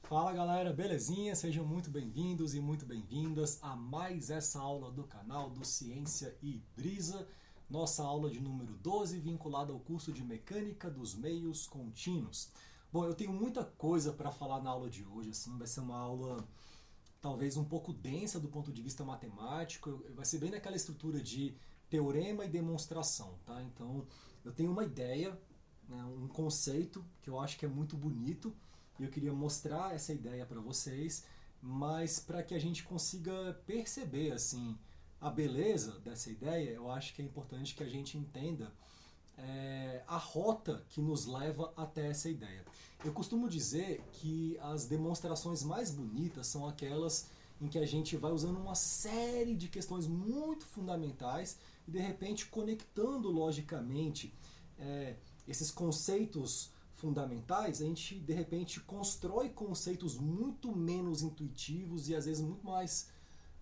Fala galera, belezinha? Sejam muito bem-vindos e muito bem-vindas a mais essa aula do canal do Ciência e Brisa, nossa aula de número 12, vinculada ao curso de Mecânica dos Meios Contínuos. Bom, eu tenho muita coisa para falar na aula de hoje, assim, vai ser uma aula talvez um pouco densa do ponto de vista matemático, vai ser bem naquela estrutura de teorema e demonstração, tá? Então, eu tenho uma ideia, né, um conceito que eu acho que é muito bonito e eu queria mostrar essa ideia para vocês, mas para que a gente consiga perceber assim a beleza dessa ideia, eu acho que é importante que a gente entenda a rota que nos leva até essa ideia. Eu costumo dizer que as demonstrações mais bonitas são aquelas em que a gente vai usando uma série de questões muito fundamentais e de repente conectando logicamente esses conceitos fundamentais, a gente de repente constrói conceitos muito menos intuitivos e às vezes muito mais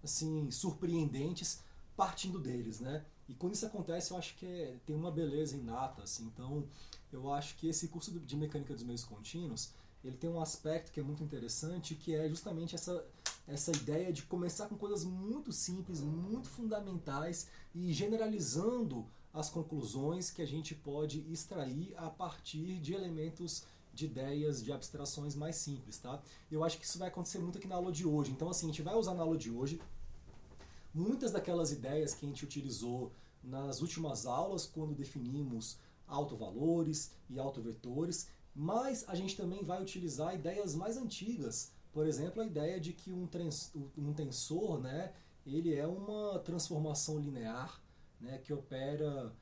assim surpreendentes partindo deles, né? E quando isso acontece, eu acho que tem uma beleza inata, assim. Então, eu acho que esse curso de mecânica dos meios contínuos, ele tem um aspecto que é muito interessante, que é justamente essa ideia de começar com coisas muito simples, muito fundamentais e generalizando as conclusões que a gente pode extrair a partir de elementos de ideias, de abstrações mais simples, tá? Eu acho que isso vai acontecer muito aqui na aula de hoje. Então, assim, a gente vai usar na aula de hoje muitas daquelas ideias que a gente utilizou nas últimas aulas, quando definimos autovalores e autovetores, mas a gente também vai utilizar ideias mais antigas. Por exemplo, a ideia de que um tensor, né, ele é uma transformação linear, né, que opera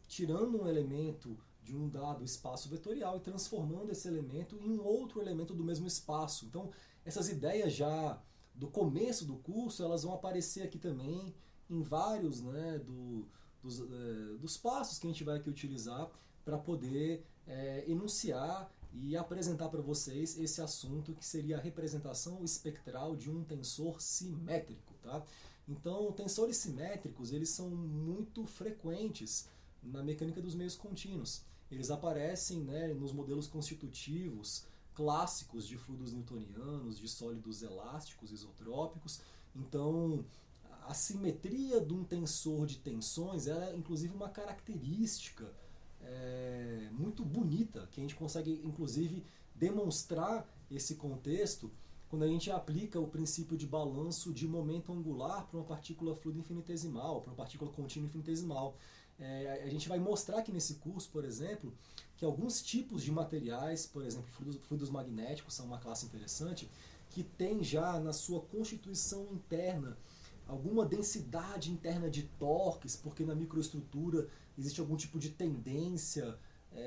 tirando um elemento de um dado espaço vetorial e transformando esse elemento em um outro elemento do mesmo espaço. Então, essas ideias já do começo do curso, elas vão aparecer aqui também em vários, né, dos passos que a gente vai aqui utilizar para poder enunciar e apresentar para vocês esse assunto que seria a representação espectral de um tensor simétrico, tá? Então, tensores simétricos, eles são muito frequentes na mecânica dos meios contínuos. Eles aparecem, né, nos modelos constitutivos clássicos de fluidos newtonianos, de sólidos elásticos, isotrópicos. Então, a simetria de um tensor de tensões é inclusive uma característica muito bonita, que a gente consegue inclusive demonstrar esse contexto quando a gente aplica o princípio de balanço de momento angular para uma partícula fluida infinitesimal, para uma partícula contínua infinitesimal. A gente vai mostrar aqui nesse curso, por exemplo, que alguns tipos de materiais, por exemplo, fluidos magnéticos são uma classe interessante, que tem já na sua constituição interna alguma densidade interna de torques, porque na microestrutura existe algum tipo de tendência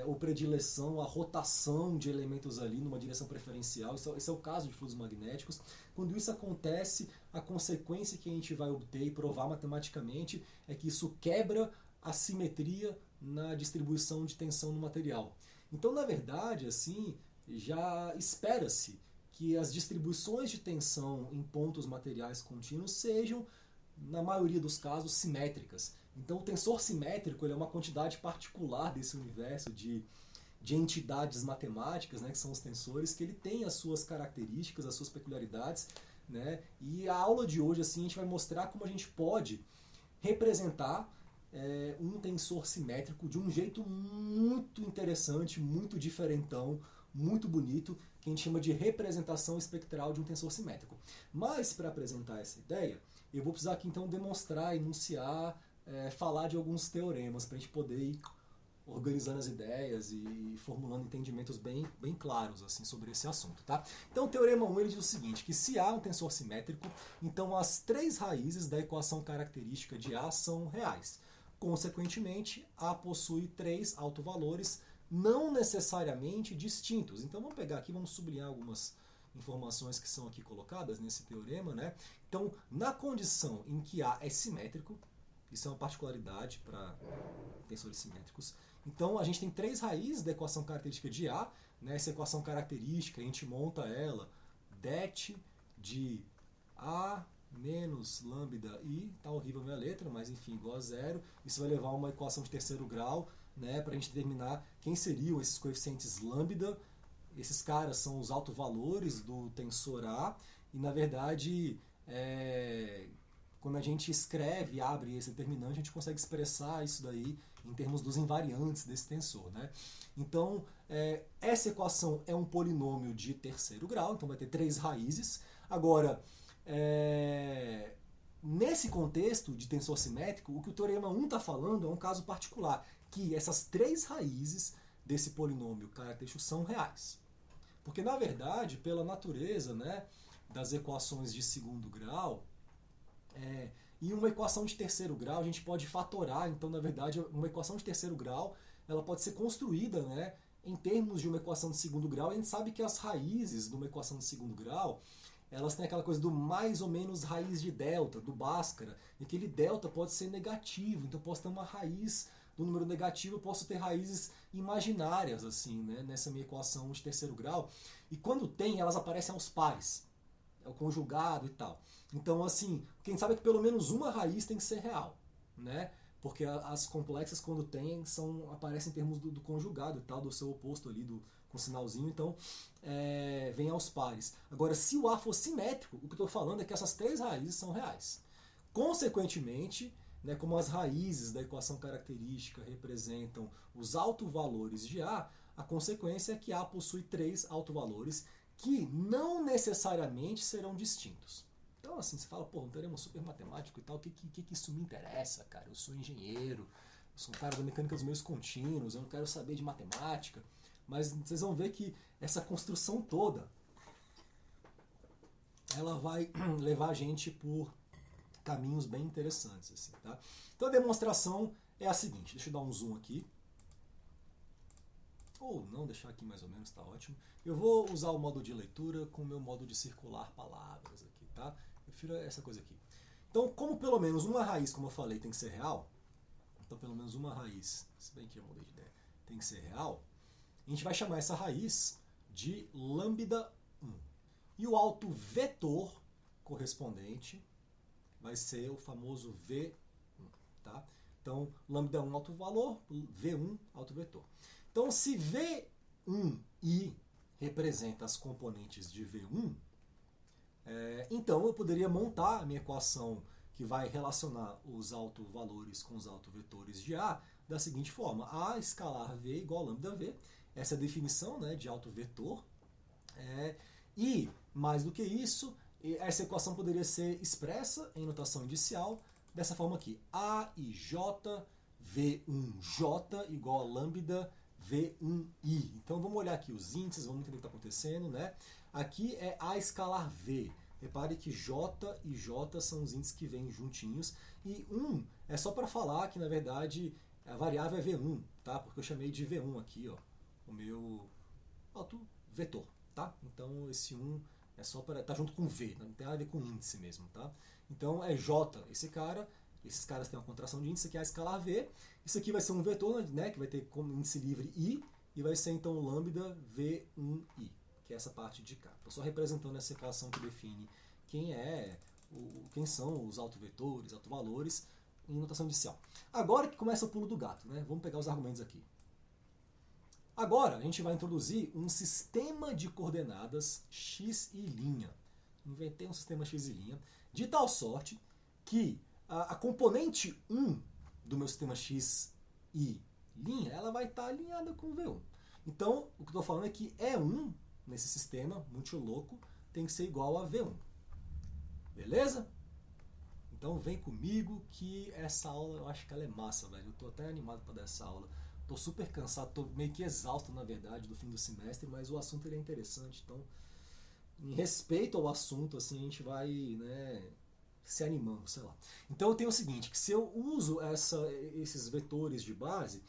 ou predileção à rotação de elementos ali numa direção preferencial. Esse é o caso de fluidos magnéticos. Quando isso acontece, a consequência que a gente vai obter e provar matematicamente é que isso quebra a simetria na distribuição de tensão no material. Então, na verdade, assim, já espera-se que as distribuições de tensão em pontos materiais contínuos sejam, na maioria dos casos, simétricas. Então, o tensor simétrico ele é uma quantidade particular desse universo de entidades matemáticas, né, que são os tensores, que ele tem as suas características, as suas peculiaridades, né, e a aula de hoje assim, a gente vai mostrar como a gente pode representar um tensor simétrico de um jeito muito interessante, muito diferentão, muito bonito, que a gente chama de representação espectral de um tensor simétrico. Mas, para apresentar essa ideia, eu vou precisar aqui então demonstrar, enunciar, falar de alguns teoremas, para a gente poder ir organizando as ideias e formulando entendimentos bem claros assim, sobre esse assunto. Tá? Então o teorema 1 ele diz o seguinte, que se A é um tensor simétrico, então as três raízes da equação característica de A são reais. Consequentemente, A possui três autovalores não necessariamente distintos. Então vamos pegar aqui, vamos sublinhar algumas informações que são aqui colocadas nesse teorema, né? Então, na condição em que A é simétrico, isso é uma particularidade para tensores simétricos. Então a gente tem três raízes da equação característica de A. Né? Essa equação característica, a gente monta ela det de A menos lambda i, tá horrível a minha letra, mas enfim, igual a zero. Isso vai levar a uma equação de terceiro grau, né, para a gente determinar quem seriam esses coeficientes lambda, esses caras são os autovalores do tensor A, e na verdade, quando a gente escreve, abre esse determinante, a gente consegue expressar isso daí em termos dos invariantes desse tensor, né? Então, essa equação é um polinômio de terceiro grau, então vai ter 3 raízes. Agora, nesse contexto de tensor simétrico, o que o teorema 1 está falando é um caso particular, que essas 3 raízes desse polinômio característico são reais. Porque, na verdade, pela natureza, né, das equações de segundo grau, e uma equação de terceiro grau a gente pode fatorar. Então, na verdade, uma equação de terceiro grau ela pode ser construída, né, em termos de uma equação de segundo grau. E a gente sabe que as raízes de uma equação de segundo grau elas têm aquela coisa do mais ou menos raiz de delta, do Bhaskara, e aquele delta pode ser negativo. Então, eu posso ter uma raiz do número negativo, eu posso ter raízes imaginárias assim, né, nessa minha equação de terceiro grau. E quando tem, elas aparecem aos pares. É o conjugado e tal. Então, assim, quem sabe que pelo menos uma raiz tem que ser real, né? Porque as complexas, quando tem, aparecem em termos do conjugado e tal, do seu oposto ali, com sinalzinho, então vem aos pares. Agora, se o A for simétrico, o que eu estou falando é que essas 3 raízes são reais. Consequentemente, né, como as raízes da equação característica representam os autovalores de A, a consequência é que A possui 3 autovalores que não necessariamente serão distintos. Então, assim, você fala, pô, um teorema super matemático e tal, o que isso me interessa, cara? Eu sou engenheiro, eu sou um cara da mecânica dos meios contínuos, eu não quero saber de matemática. Mas vocês vão ver que essa construção toda, ela vai levar a gente por caminhos bem interessantes, assim, tá? Então a demonstração é a seguinte, deixa eu dar um zoom aqui. Ou não, deixar aqui mais ou menos, está ótimo. Eu vou usar o modo de leitura com o meu modo de circular palavras aqui, tá? Eu prefiro essa coisa aqui. Então, como pelo menos uma raiz, como eu falei, tem que ser real, então pelo menos uma raiz, se bem que eu mudei de ideia, tem que ser real, a gente vai chamar essa raiz de lambda 1. E o autovetor correspondente vai ser o famoso V1, tá? Então, lambda 1 autovalor, V1 autovetor. Então, se V1i representa as componentes de V1, então eu poderia montar a minha equação que vai relacionar os autovalores com os autovetores de A da seguinte forma. A escalar V igual a lambda V. Essa é a definição, né, de autovetor. E, mais do que isso, essa equação poderia ser expressa em notação indicial dessa forma aqui. A e J, V1J igual a lambda V1i. Então vamos olhar aqui os índices, vamos entender o que está acontecendo, né? Aqui é A escalar V. Repare que J e J são os índices que vêm juntinhos. E 1 é só para falar que, na verdade, a variável é V1, tá? Porque eu chamei de V1 aqui, ó, o meu autovetor, tá? Então esse 1 é só para... tá junto com V, não tem nada a ver com índice mesmo, tá? Então é J esse cara. Esses caras têm uma contração de índice, que é a escalar V. Isso aqui vai ser um vetor, né, que vai ter como índice livre I, e vai ser então lambda V1i, que é essa parte de cá. Estou só representando essa equação que define quem são os autovetores, autovalores, em notação indicial. Agora que começa o pulo do gato, né? Vamos pegar os argumentos aqui. Agora a gente vai introduzir um sistema de coordenadas x e linha. Inventei um sistema x e linha, de tal sorte que a componente 1 do meu sistema x e linha, ela vai estar alinhada com o V1. Então, o que eu estou falando é que E1 nesse sistema, muito louco, tem que ser igual a V1. Beleza? Então vem comigo que essa aula, eu acho que ela é massa, velho. Eu estou até animado para dar essa aula. Estou super cansado, estou meio que exausto, na verdade, do fim do semestre, mas o assunto ele é interessante. Então, em respeito ao assunto, assim, a gente vai, né, se animando, sei lá. Então eu tenho o seguinte, que se eu uso esses vetores de base,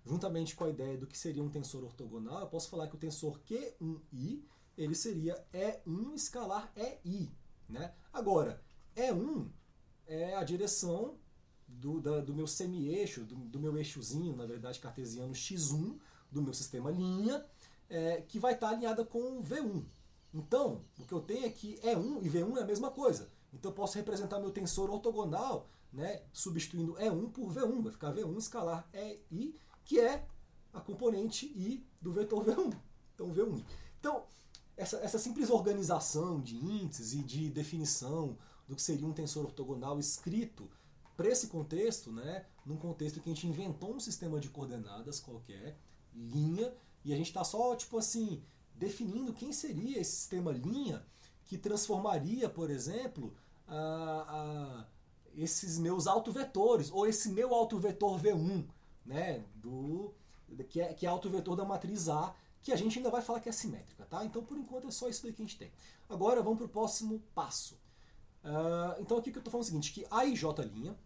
juntamente com a ideia do que seria um tensor ortogonal, eu posso falar que o tensor Q1i, ele seria E1 escalar EI, né? Agora, E1 é a direção do meu semi-eixo, do meu eixozinho, na verdade, cartesiano x1, do meu sistema linha, que vai estar alinhada com V1. Então, o que eu tenho é que E1 e V1 é a mesma coisa. Então eu posso representar meu tensor ortogonal, né, substituindo E1 por V1. Vai ficar V1 escalar EI, que é a componente I do vetor V1. Então V1i. Então, essa simples organização de índices e de definição do que seria um tensor ortogonal escrito para esse contexto, né, num contexto que a gente inventou um sistema de coordenadas qualquer, linha, e a gente está só, tipo assim, definindo quem seria esse sistema linha que transformaria, por exemplo, esses meus autovetores, ou esse meu autovetor V1, né, que é autovetor da matriz A, que a gente ainda vai falar que é simétrica, tá? Então, por enquanto, é só isso daí que a gente tem. Agora, vamos para o próximo passo. Então, aqui que eu estou falando é o seguinte, que A e J',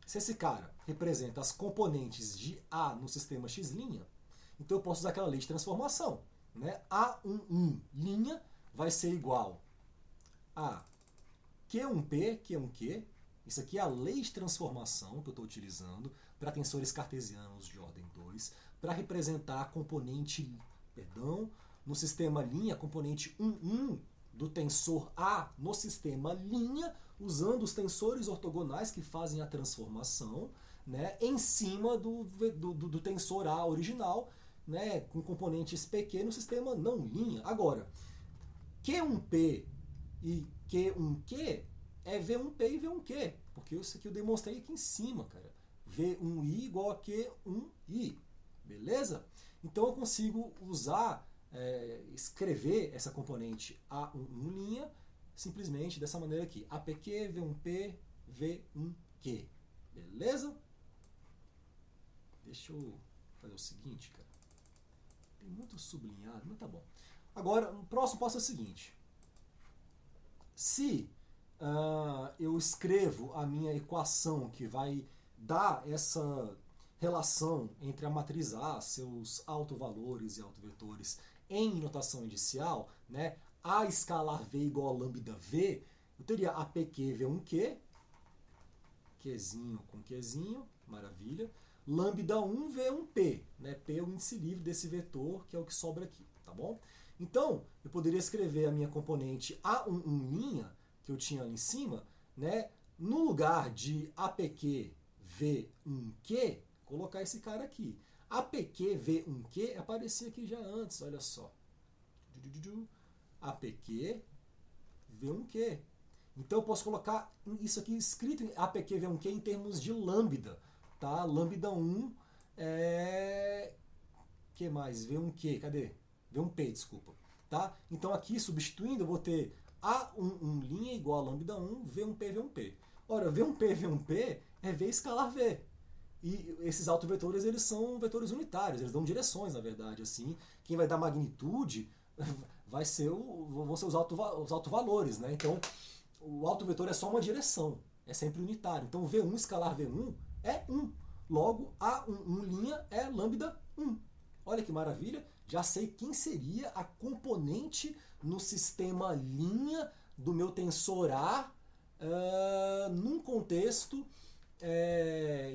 se esse cara representa as componentes de A no sistema X', então eu posso usar aquela lei de transformação. Né? A11' vai ser igual a Q1P, Q1Q. Isso aqui é a lei de transformação que eu estou utilizando para tensores cartesianos de ordem 2, para representar a componente, no sistema linha, a componente 1, do tensor A no sistema linha, usando os tensores ortogonais que fazem a transformação, né, em cima do tensor A original, né, com componentes PQ no sistema não linha. Agora, Q1P e Q1Q é V1P e V1Q, porque isso aqui eu demonstrei aqui em cima, cara. V1I igual a Q1I, beleza? Então eu consigo usar, escrever essa componente A11' simplesmente dessa maneira aqui. APQ, V1P, V1Q, beleza? Deixa eu fazer o seguinte, cara. Tem muito sublinhado, mas tá bom. Agora, o próximo passo é o seguinte. Se eu escrevo a minha equação que vai dar essa relação entre a matriz A, seus autovalores e autovetores, em notação inicial, né, A escalar V igual a lambda V, eu teria APQ V1Q, Qzinho com Qzinho, maravilha, lambda 1 V1P, né, P é o índice livre desse vetor, que é o que sobra aqui, tá bom? Então, eu poderia escrever a minha componente A11', que eu tinha ali em cima, né, no lugar de APQ V1Q, colocar esse cara aqui. APQ V1Q aparecia aqui já antes, olha só. APQ V1Q. Então eu posso colocar isso aqui escrito em APQ V1Q em termos de lambda, tá? Lambda 1 que mais? V1Q, cadê? V1P, desculpa, tá? Então aqui substituindo eu vou ter A11' igual a lambda 1, V1P, V1P. Ora, V1P, V1P é V escalar V. E esses autovetores, eles são vetores unitários, eles dão direções, na verdade, assim. Quem vai dar magnitude vão ser os autovalores, né? Então, o autovetor é só uma direção, é sempre unitário. Então, V1 escalar V1 é 1. Logo, A11' é lambda 1. Olha que maravilha, já sei quem seria a componente no sistema linha do meu tensor A num contexto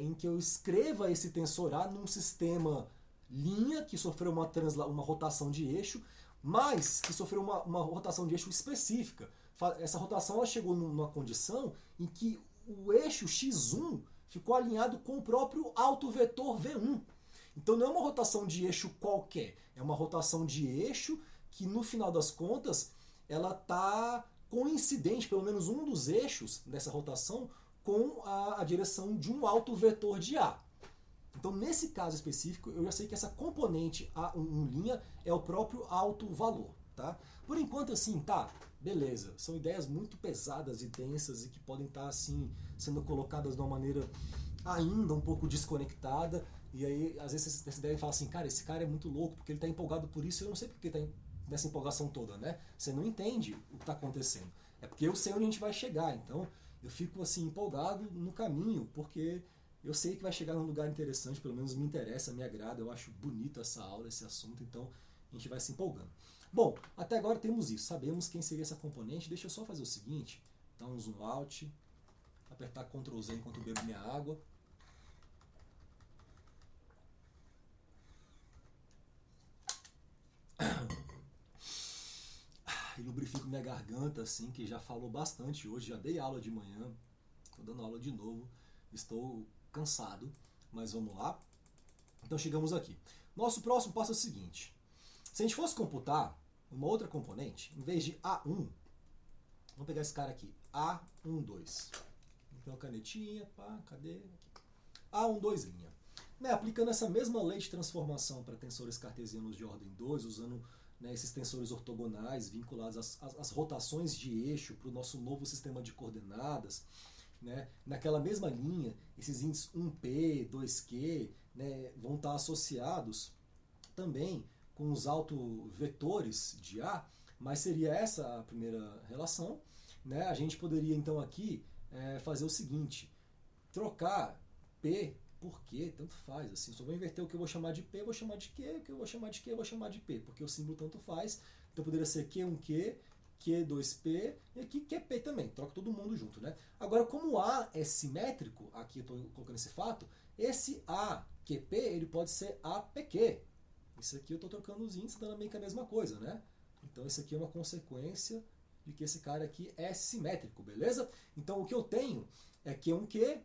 em que eu escreva esse tensor A num sistema linha que sofreu uma rotação de eixo, mas que sofreu uma rotação de eixo específica. Essa rotação ela chegou numa condição em que o eixo x1 ficou alinhado com o próprio autovetor V1. Então não é uma rotação de eixo qualquer, é uma rotação de eixo que no final das contas ela está coincidente, pelo menos um dos eixos dessa rotação, com a direção de um autovetor de A. Então nesse caso específico eu já sei que essa componente A11' é o próprio autovalor. Tá? Por enquanto assim, tá, beleza, são ideias muito pesadas e densas e que podem estar assim sendo colocadas de uma maneira ainda um pouco desconectada. E aí, às vezes, essa ideia fala assim, cara, esse cara é muito louco, porque ele está empolgado por isso, eu não sei porque ele está nessa empolgação toda, né? Você não entende o que está acontecendo. É porque eu sei onde a gente vai chegar, então eu fico assim, empolgado no caminho, porque eu sei que vai chegar num lugar interessante, pelo menos me interessa, me agrada, eu acho bonito essa aula, esse assunto, então a gente vai se empolgando. Bom, até agora temos isso, sabemos quem seria essa componente, deixa eu só fazer o seguinte, dar um zoom out, apertar Ctrl Z enquanto eu bebo minha água. E lubrifico minha garganta, assim, que já falou bastante hoje, já dei aula de manhã, estou dando aula de novo, estou cansado, mas vamos lá. Então chegamos aqui. Nosso próximo passo é o seguinte, Se a gente fosse computar uma outra componente, em vez de A1, vamos pegar esse cara aqui, A12. Então, a canetinha, pá, cadê? Aqui. A12'. Né, aplicando essa mesma lei de transformação para tensores cartesianos de ordem 2, usando, né, esses tensores ortogonais vinculados às rotações de eixo para o nosso novo sistema de coordenadas, né, naquela mesma linha, esses índices 1P, 2Q, né, vão estar associados também com os autovetores de A, mas seria essa a primeira relação. Né? A gente poderia então aqui fazer o seguinte, trocar P por Q, tanto faz, assim, só vou inverter o que eu vou chamar de P, vou chamar de Q, o que eu vou chamar de Q, eu vou chamar de P, porque o símbolo tanto faz, então poderia ser Q1Q, Q2P, e aqui QP também, troca todo mundo junto, né? Agora, como A é simétrico, aqui eu estou colocando esse fato, esse AQP, ele pode ser APQ. Isso aqui eu estou trocando os índices, dando meio que a mesma coisa, né? Então, isso aqui é uma consequência de que esse cara aqui é simétrico, beleza? Então, o que eu tenho é Q1Q,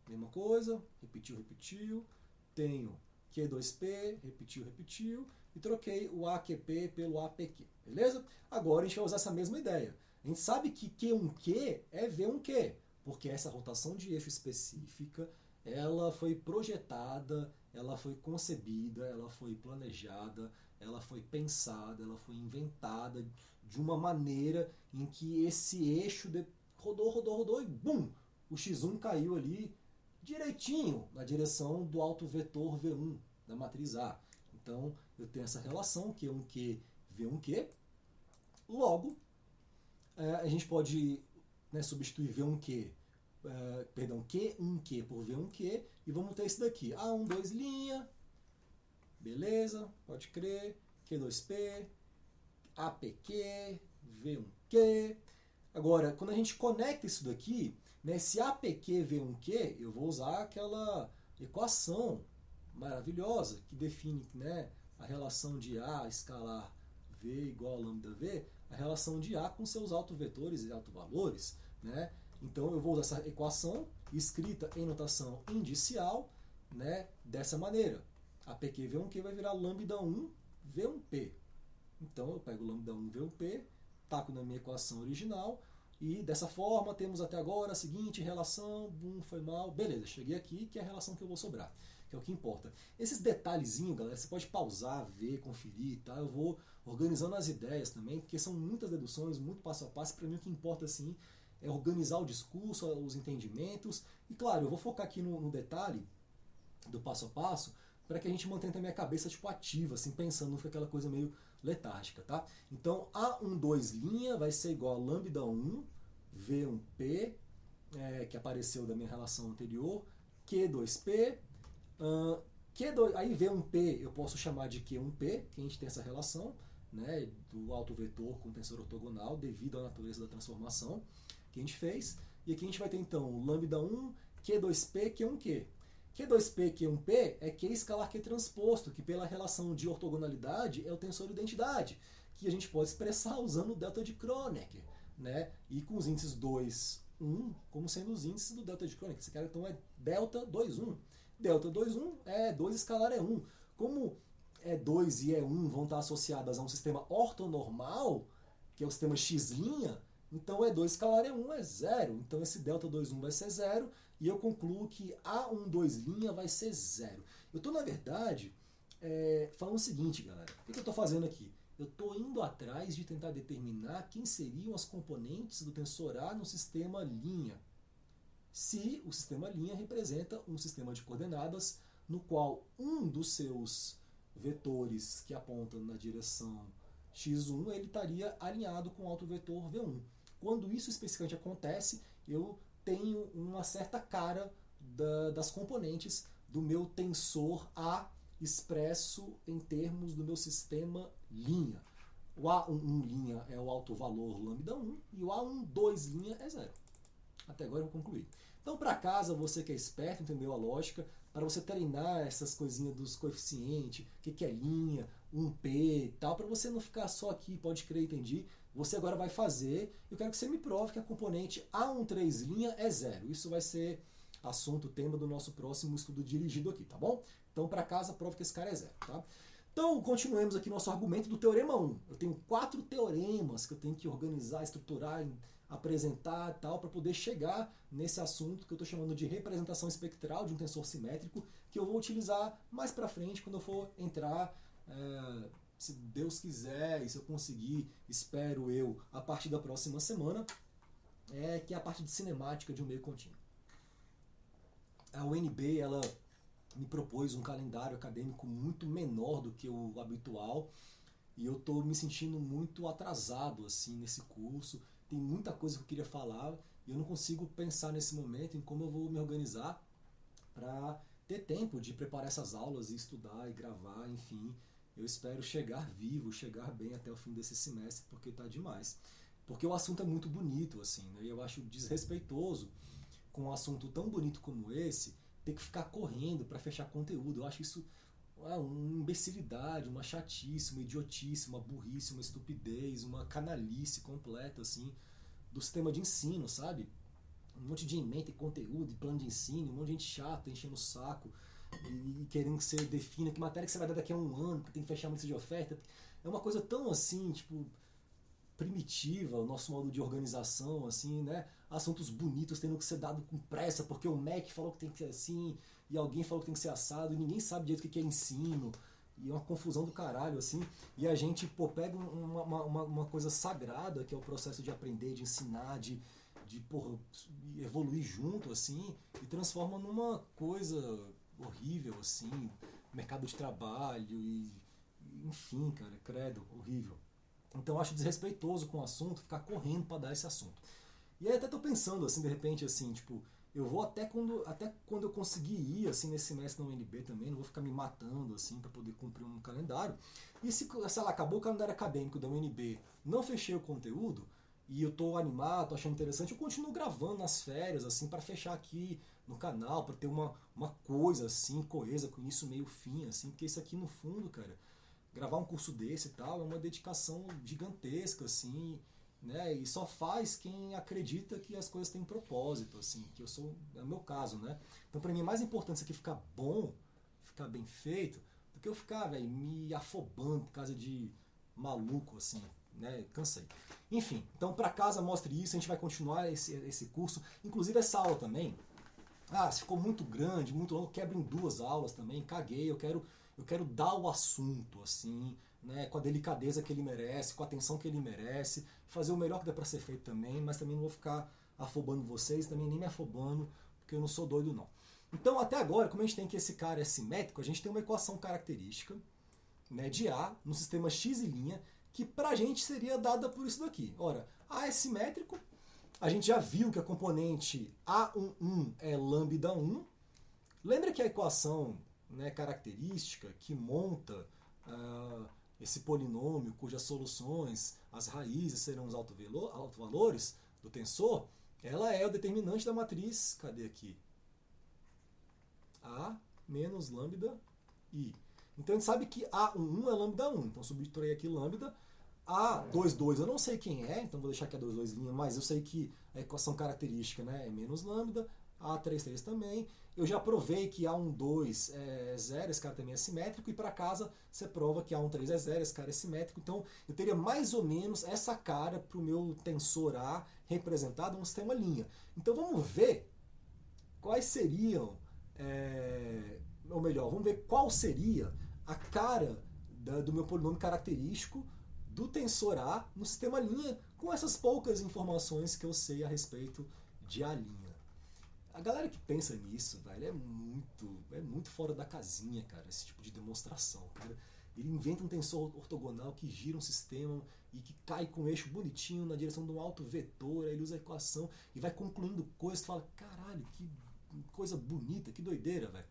mesma coisa, repetiu, repetiu. Tenho Q2P, repetiu, repetiu. E troquei o AQP pelo APQ, beleza? Agora a gente vai usar essa mesma ideia. A gente sabe que Q1Q é V1Q, porque essa rotação de eixo específica, ela foi projetada, ela foi concebida, ela foi planejada, ela foi pensada, ela foi inventada de uma maneira em que esse eixo rodou, rodou, rodou e bum! O x1 caiu ali direitinho na direção do autovetor V1 da matriz A. Então, eu tenho essa relação, Q1Q, V1Q. Logo, a gente pode, né, substituir V1Q, Q1Q por V1Q, e vamos ter esse daqui, A12', beleza, pode crer, Q2P, APQ, V1Q. Agora, quando a gente conecta isso daqui, né, esse APQ V1Q, eu vou usar aquela equação maravilhosa que define, né, a relação de A escalar V igual a lambda V, a relação de A com seus autovetores e autovalores. Né? Então eu vou usar essa equação escrita em notação indicial, né, dessa maneira. APQ V1Q vai virar lambda 1 V1P. Então eu pego lambda 1 V1P, taco na minha equação original, e dessa forma temos até agora a seguinte relação, foi mal, beleza, cheguei aqui, que é a relação que eu vou sobrar, que é o que importa. Esses detalhezinhos, galera, você pode pausar, ver, conferir, tá? Eu vou organizando as ideias também, porque são muitas deduções, muito passo a passo, para mim o que importa, assim, é organizar o discurso, os entendimentos, e claro, eu v'ou focar aqui no detalhe do passo a passo, para que a gente mantenha também a cabeça tipo ativa, assim, pensando, não fica aquela coisa meio letárgica, tá? Então, A12' vai ser igual a lambda 1 V1P, que apareceu da minha relação anterior, Q2P, Q2, aí V1P eu posso chamar de Q1P, que a gente tem essa relação, né, do autovetor com tensor ortogonal, devido à natureza da transformação que a gente fez. E aqui a gente vai ter então lambda 1, Q2P, Q1Q. Q2P, Q1P é Q escalar Q transposto, que pela relação de ortogonalidade é o tensor de identidade, que a gente pode expressar usando o delta de Kronecker, né? E com os índices 2, 1, como sendo os índices do delta de Kronecker. Esse cara então é delta 2, 1. Delta 2, 1 é 2 escalar é 1. Como é 2 e é 1 vão estar associadas a um sistema ortonormal, que é o sistema x', então é 2 escalar é 1 é 0. Então esse delta 2, 1 vai ser 0. E eu concluo que A12' vai ser 0. Eu estou, na verdade, falando o seguinte, galera. O que eu estou fazendo aqui? Eu estou indo atrás de tentar determinar quem seriam as componentes do tensor A no sistema linha. Se o sistema linha representa um sistema de coordenadas no qual um dos seus vetores que apontam na direção x1, ele estaria alinhado com o autovetor V1. Quando isso especificamente acontece, eu tenho uma certa cara das componentes do meu tensor A expresso em termos do meu sistema linha. O A11' é o autovalor lambda 1 e o A12' é 0. Até agora eu vou concluir. Então, para casa, você que é esperto, entendeu a lógica, para você treinar essas coisinhas dos coeficientes, o que é linha, 1P e tal, para você não ficar só aqui, pode crer, entendi. Você agora vai fazer, eu quero que você me prove que a componente A13' é 0. Isso vai ser assunto, tema do nosso próximo estudo dirigido aqui, tá bom? Então, para casa, prove que esse cara é 0, tá? Então, continuemos aqui nosso argumento do Teorema 1. Eu tenho 4 teoremas que eu tenho que organizar, estruturar, apresentar e tal, para poder chegar nesse assunto que eu estou chamando de representação espectral de um tensor simétrico, que eu vou utilizar mais para frente quando eu for entrar, se Deus quiser, e se eu conseguir, espero eu, a partir da próxima semana, que é a parte de cinemática de um meio contínuo. A UNB, ela me propôs um calendário acadêmico muito menor do que o habitual e eu estou me sentindo muito atrasado assim nesse curso. Tem muita coisa que eu queria falar e eu não consigo pensar nesse momento em como eu vou me organizar para ter tempo de preparar essas aulas e estudar e gravar, enfim. Eu espero chegar vivo, chegar bem até o fim desse semestre, porque está demais. Porque o assunto é muito bonito, assim, né? E eu acho desrespeitoso com um assunto tão bonito como esse, ter que ficar correndo para fechar conteúdo. Eu acho isso uma imbecilidade, uma chatice, uma idiotice, uma burrice, uma estupidez, uma canalice completa, assim, do sistema de ensino, sabe? Um monte de ementa e conteúdo, e plano de ensino, um monte de gente chata, enchendo o saco, e querendo que você defina que matéria que você vai dar daqui a um ano, que tem que fechar uma lista de oferta. É uma coisa tão, assim, tipo, primitiva, o nosso modo de organização, assim, né? Assuntos bonitos tendo que ser dado com pressa, porque o MEC falou que tem que ser assim, e alguém falou que tem que ser assado, e ninguém sabe direito o que é ensino, e é uma confusão do caralho, assim, e a gente, pega uma coisa sagrada, que é o processo de aprender, de ensinar, de porra, evoluir junto, assim, e transforma numa coisa horrível, assim, mercado de trabalho, enfim, cara, credo, horrível. Então eu acho desrespeitoso com o assunto ficar correndo para dar esse assunto. E aí até tô pensando, assim, de repente, assim, tipo, eu vou até quando eu conseguir ir, assim, nesse semestre na UNB também, não vou ficar me matando, assim, para poder cumprir um calendário. E se, sei lá, acabou o calendário acadêmico da UNB, não fechei o conteúdo, e eu tô animado, tô achando interessante, eu continuo gravando nas férias, assim, para fechar aqui no canal, para ter uma coisa, assim, coesa, com início, meio, fim, assim, porque isso aqui, no fundo, cara, gravar um curso desse e tal é uma dedicação gigantesca, assim, né? E só faz quem acredita que as coisas têm propósito, assim, que é o meu caso, né? Então, para mim, é mais importante isso aqui ficar bom, ficar bem feito, do que eu ficar, velho, me afobando por causa de maluco, assim, né? Cansei. Enfim, então para casa mostre isso, a gente vai continuar esse curso, inclusive essa aula também. Se ficou muito grande, muito longo, quebra em 2 aulas também, caguei, eu quero dar o assunto, assim, né, com a delicadeza que ele merece, com a atenção que ele merece, fazer o melhor que dá pra ser feito também, mas também não vou ficar afobando vocês, também nem me afobando, porque eu não sou doido não. Então até agora, como a gente tem que esse cara é simétrico, a gente tem uma equação característica, né, de A no sistema x e', que pra gente seria dada por isso daqui. Ora, A é simétrico, a gente já viu que a componente A11 é lambda 1. Lembra que a equação, né, característica que monta esse polinômio cujas soluções, as raízes serão os autovalores do tensor, ela é o determinante da matriz, cadê aqui? A menos lambda I. Então a gente sabe que A11 é lambda 1, então subtrair aqui lambda. A22 eu não sei quem é, então vou deixar aqui a 22', mas eu sei que a equação característica, né, é menos lambda. A33 também. Eu já provei que A12 é 0, esse cara também é simétrico, e para casa você prova que A13 é 0, esse cara é simétrico. Então eu teria mais ou menos essa cara para o meu tensor A representado no sistema linha. Então vamos ver quais seriam, ou melhor, vamos ver qual seria a cara do meu polinômio característico do tensor A no sistema linha, com essas poucas informações que eu sei a respeito de A'. A galera que pensa nisso, velho, é muito fora da casinha, cara, esse tipo de demonstração. Cara. Ele inventa um tensor ortogonal que gira um sistema e que cai com um eixo bonitinho na direção de um alto vetor, aí ele usa a equação e vai concluindo coisas, tu fala, caralho, que coisa bonita, que doideira, velho.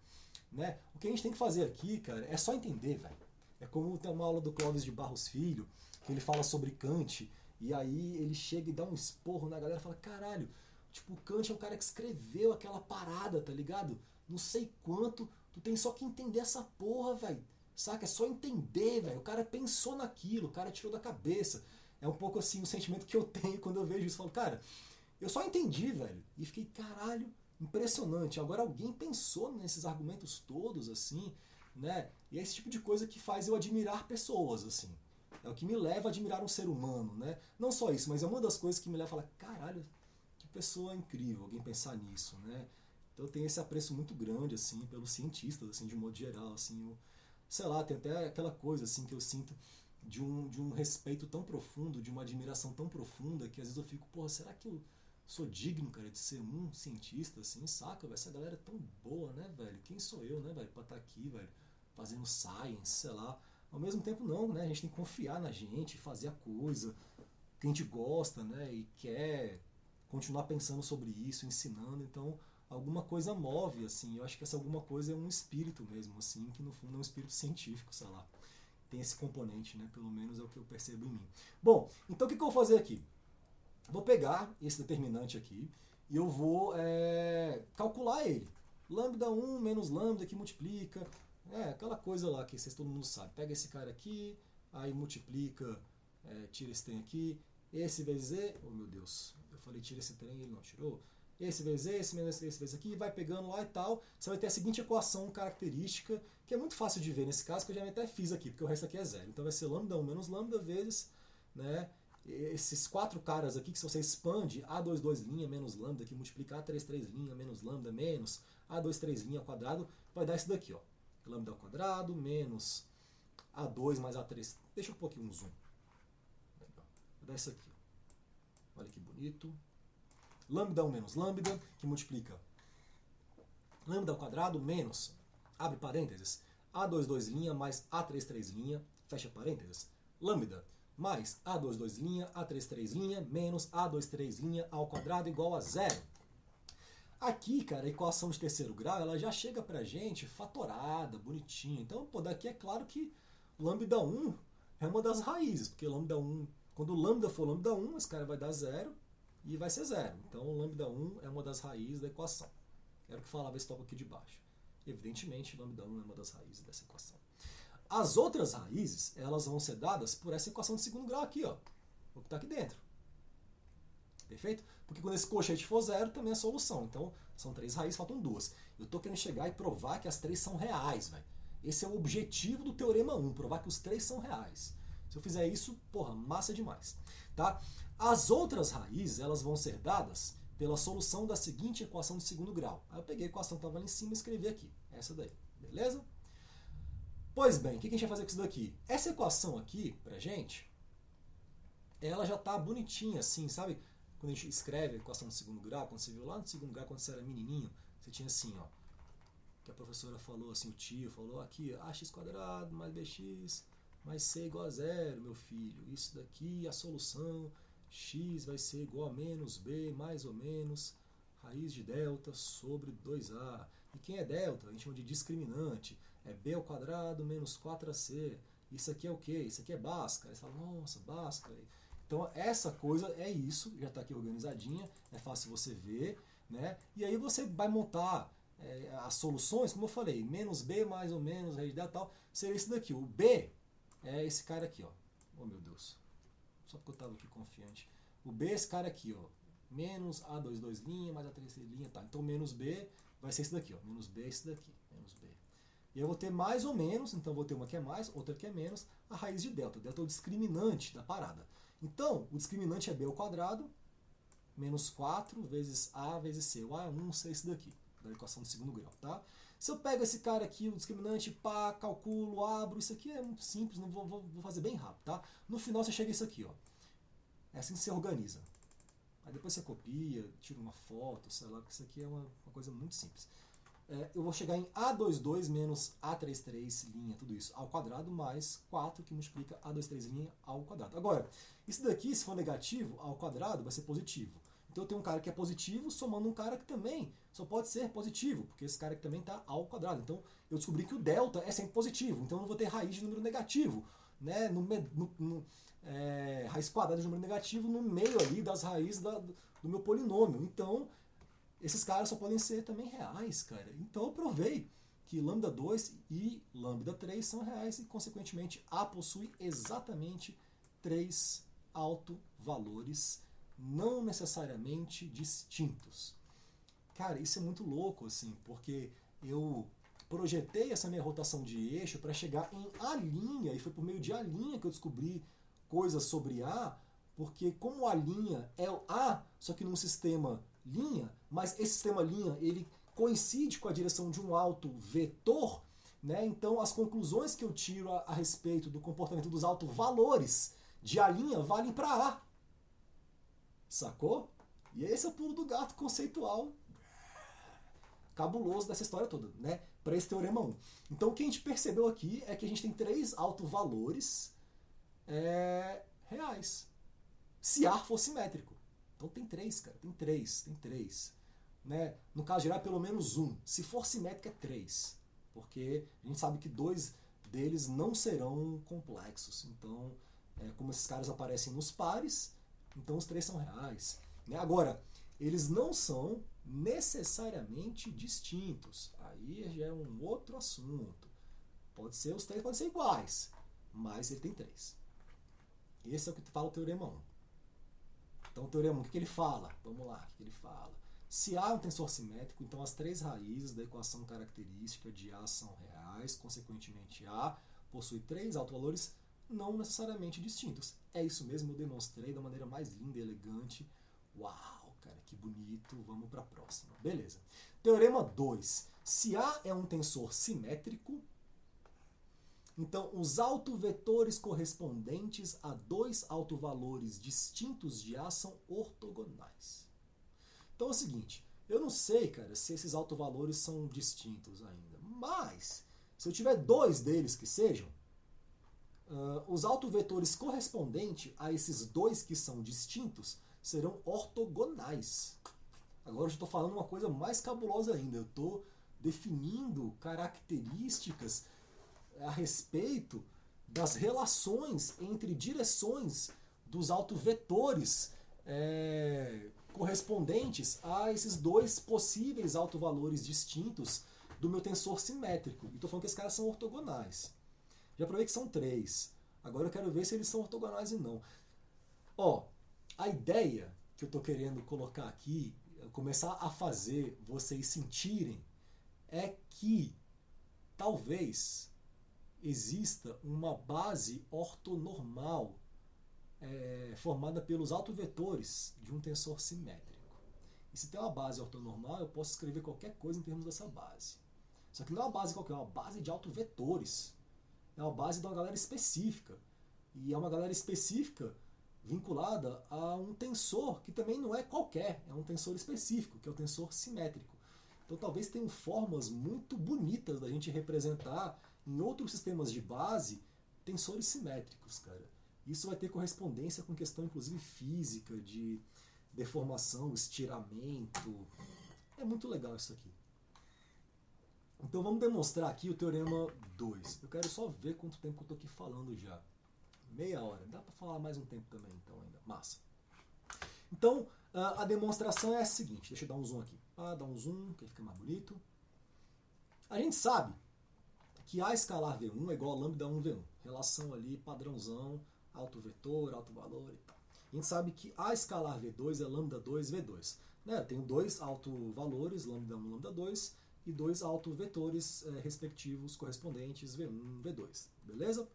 Né? O que a gente tem que fazer aqui, cara, é só entender, velho. É como tem uma aula do Clóvis de Barros Filho, que ele fala sobre Kant, e aí ele chega e dá um esporro na galera e fala, caralho, tipo, o Kant é o cara que escreveu aquela parada, tá ligado? Não sei quanto, tu tem só que entender essa porra, velho. Saca? É só entender, velho. O cara pensou naquilo, o cara tirou da cabeça. É um pouco assim o sentimento que eu tenho quando eu vejo isso. Eu falo, cara, eu só entendi, velho. E fiquei, caralho, impressionante. Agora alguém pensou nesses argumentos todos, assim, né? E é esse tipo de coisa que faz eu admirar pessoas, assim. É o que me leva a admirar um ser humano, né? Não só isso, mas é uma das coisas que me leva a falar, caralho, que pessoa incrível, alguém pensar nisso, né? Então eu tenho esse apreço muito grande, assim, pelos cientistas, assim, de modo geral, assim, sei lá, tem até aquela coisa, assim, que eu sinto de um respeito tão profundo, de uma admiração tão profunda, que às vezes eu fico, porra, será que eu sou digno, cara, de ser um cientista, assim, saca, velho? Essa galera é tão boa, né, velho? Quem sou eu, né, velho, pra estar aqui, velho, fazendo science, sei lá. Ao mesmo tempo, não, né? A gente tem que confiar na gente, fazer a coisa que a gente gosta, né? E quer continuar pensando sobre isso, ensinando. Então, alguma coisa move, assim. Eu acho que essa alguma coisa é um espírito mesmo, assim, que no fundo é um espírito científico, sei lá. Tem esse componente, né? Pelo menos é o que eu percebo em mim. Bom, então o que eu vou fazer aqui? Vou pegar esse determinante aqui e eu vou calcular ele. Lambda 1 menos lambda que multiplica. Aquela coisa lá que vocês todo mundo sabe. Pega esse cara aqui, aí multiplica, tira esse trem aqui. Esse vezes E, oh meu Deus, eu falei tira esse trem e ele não tirou. Esse vezes esse menos esse vezes aqui, vai pegando lá e tal. Você vai ter a seguinte equação característica, que é muito fácil de ver nesse caso, que eu já até fiz aqui, porque o resto aqui é zero. Então vai ser lambda 1 menos lambda vezes, né, esses quatro caras aqui, que se você expande A22' menos lambda, que multiplica A33' menos lambda menos A23' ao quadrado, vai dar isso daqui, ó. Lambda ao quadrado menos A2 mais A3. Deixa um pouquinho um zoom. Vai dar isso aqui, ó. Olha que bonito. Lambda 1 menos lambda, que multiplica lambda ao quadrado menos, abre parênteses, A22' mais A33', fecha parênteses, lambda mais A22', A33', menos A23' ao quadrado igual a zero. Aqui, cara, a equação de terceiro grau, ela já chega pra gente fatorada, bonitinha. Então, pô, daqui é claro que lambda 1 é uma das raízes, porque lambda 1, quando lambda for lambda 1, esse cara vai dar zero e vai ser zero. Então, lambda 1 é uma das raízes da equação. Era o que falava esse tópico aqui de baixo. Evidentemente, lambda 1 é uma das raízes dessa equação. As outras raízes, elas vão ser dadas por essa equação de segundo grau aqui, ó. O que está aqui dentro. Perfeito? Porque quando esse coxete for zero, também é solução. Então, são três raízes, faltam duas. Eu estou querendo chegar e provar que as três são reais, velho. Esse é o objetivo do Teorema 1, provar que os três são reais. Se eu fizer isso, porra, massa demais. Tá? As outras raízes, elas vão ser dadas pela solução da seguinte equação de segundo grau. Aí eu peguei a equação que estava ali em cima e escrevi aqui. Essa daí. Beleza? Pois bem, o que a gente vai fazer com isso daqui? Essa equação aqui, pra gente, ela já tá bonitinha, assim, sabe? Quando a gente escreve a equação de segundo grau, quando você viu lá no segundo grau, quando você era menininho, você tinha assim, ó, que a professora falou, assim, o tio falou, aqui, ax quadrado mais bx mais c igual a zero, meu filho. Isso daqui, a solução, x vai ser igual a menos b, mais ou menos, raiz de delta sobre 2a. E quem é delta? A gente chama de discriminante. É b ao quadrado menos 4ac. Isso aqui é o quê? Isso aqui é Bhaskara. Aí você fala, nossa, Bhaskara. Então essa coisa é isso, já está aqui organizadinha, é fácil você ver, né? E aí você vai montar as soluções, como eu falei, menos b mais ou menos, raiz de delta tal, seria isso daqui. O b é esse cara aqui, ó. Oh meu Deus, só porque eu estava aqui confiante. O b é esse cara aqui, ó. Menos A22' mais A33', tá. Então menos b vai ser esse daqui, ó. Menos b é esse daqui, menos b. E eu vou ter mais ou menos, então vou ter uma que é mais, outra que é menos, a raiz de delta. Delta é o discriminante da parada. Então, o discriminante é b ao quadrado, menos 4 vezes a vezes c. O a é 1, c é esse daqui, da equação de segundo grau, tá? Se eu pego esse cara aqui, o discriminante, pá, calculo, abro, isso aqui é muito simples, não vou fazer bem rápido, tá? No final você chega a isso aqui, ó. É assim que você organiza. Aí depois você copia, tira uma foto, sei lá, porque isso aqui é uma coisa muito simples. Eu vou chegar em A22 menos A33', tudo isso, ao quadrado, mais 4, que multiplica A23' ao quadrado. Agora, isso daqui, se for negativo, ao quadrado, vai ser positivo. Então eu tenho um cara que é positivo, somando um cara que também só pode ser positivo, porque esse cara aqui também está ao quadrado. Então eu descobri que o delta é sempre positivo, então eu não vou ter raiz de número negativo, né? Raiz quadrada de número negativo no meio ali das raízes do meu polinômio. Então esses caras só podem ser também reais, cara. Então eu provei que lambda 2 e lambda 3 são reais e, consequentemente, A possui exatamente 3 autovalores não necessariamente distintos. Cara, isso é muito louco, assim, porque eu projetei essa minha rotação de eixo para chegar em A', e foi por meio de A' que eu descobri coisas sobre A, porque como A' é o A, só que num sistema linha, mas esse sistema linha ele coincide com a direção de um autovetor, né? Então as conclusões que eu tiro a respeito do comportamento dos autovalores de A' valem para A. Sacou? E esse é o pulo do gato conceitual cabuloso dessa história toda, né? Para esse teorema 1. Então o que a gente percebeu aqui é que a gente tem 3 autovalores reais. Se A for simétrico. Então tem 3, cara. Tem 3. Né? No caso geral, pelo menos 1. Se for simétrico, é 3. Porque a gente sabe que 2 deles não serão complexos. Então, como esses caras aparecem nos pares, então os 3 são reais. Né? Agora, eles não são necessariamente distintos. Aí já é um outro assunto. Os 3 podem ser iguais, mas ele tem 3. Esse é o que fala o teorema 1. Então o teorema 1, o que ele fala? Vamos lá, o que ele fala? Se A é um tensor simétrico, então as 3 raízes da equação característica de A são reais, consequentemente A possui 3 autovalores não necessariamente distintos. É isso mesmo, eu demonstrei da maneira mais linda e elegante. Uau, cara, que bonito. Vamos para a próxima. Beleza. Teorema 2. Se A é um tensor simétrico, então os autovetores correspondentes a 2 autovalores distintos de A são ortogonais. Então é o seguinte, eu não sei, cara, se esses autovalores são distintos ainda, mas se eu tiver 2 deles que sejam, os autovetores correspondentes a esses 2 que são distintos serão ortogonais. Agora eu estou falando uma coisa mais cabulosa ainda. Eu estou definindo características a respeito das relações entre direções dos autovetores correspondentes a esses 2 possíveis autovalores distintos do meu tensor simétrico. E estou falando que esses caras são ortogonais. Já provei que são 3. Agora eu quero ver se eles são ortogonais ou não. Ó, a ideia que eu estou querendo colocar aqui, começar a fazer vocês sentirem, é que talvez exista uma base ortonormal formada pelos autovetores de um tensor simétrico. E se tem uma base ortonormal, eu posso escrever qualquer coisa em termos dessa base. Só que não é uma base qualquer, é uma base de autovetores. É uma base de uma galera específica. E é uma galera específica vinculada a um tensor que também não é qualquer, é um tensor específico, que é o tensor simétrico. Então talvez tenham formas muito bonitas da gente representar em outros sistemas de base tensores simétricos, cara. Isso vai ter correspondência com questão, inclusive, física, de deformação, estiramento. É muito legal isso aqui. Então vamos demonstrar aqui o teorema 2. Eu quero só ver quanto tempo que eu estou aqui falando já. Meia hora. Dá para falar mais um tempo também, então, ainda. Massa. Então, a demonstração é a seguinte. Deixa eu dar um zoom aqui. Dá um zoom, que fica mais bonito. A gente sabe que A escalar V1 é igual a lambda 1 V1. Relação ali, padrãozão, autovetor, autovalor e tal. A gente sabe que A escalar V2 é lambda 2 V2. Né? Eu tenho 2 autovalores, lambda 1 lambda 2, e 2 autovetores respectivos correspondentes V1 V2. Beleza?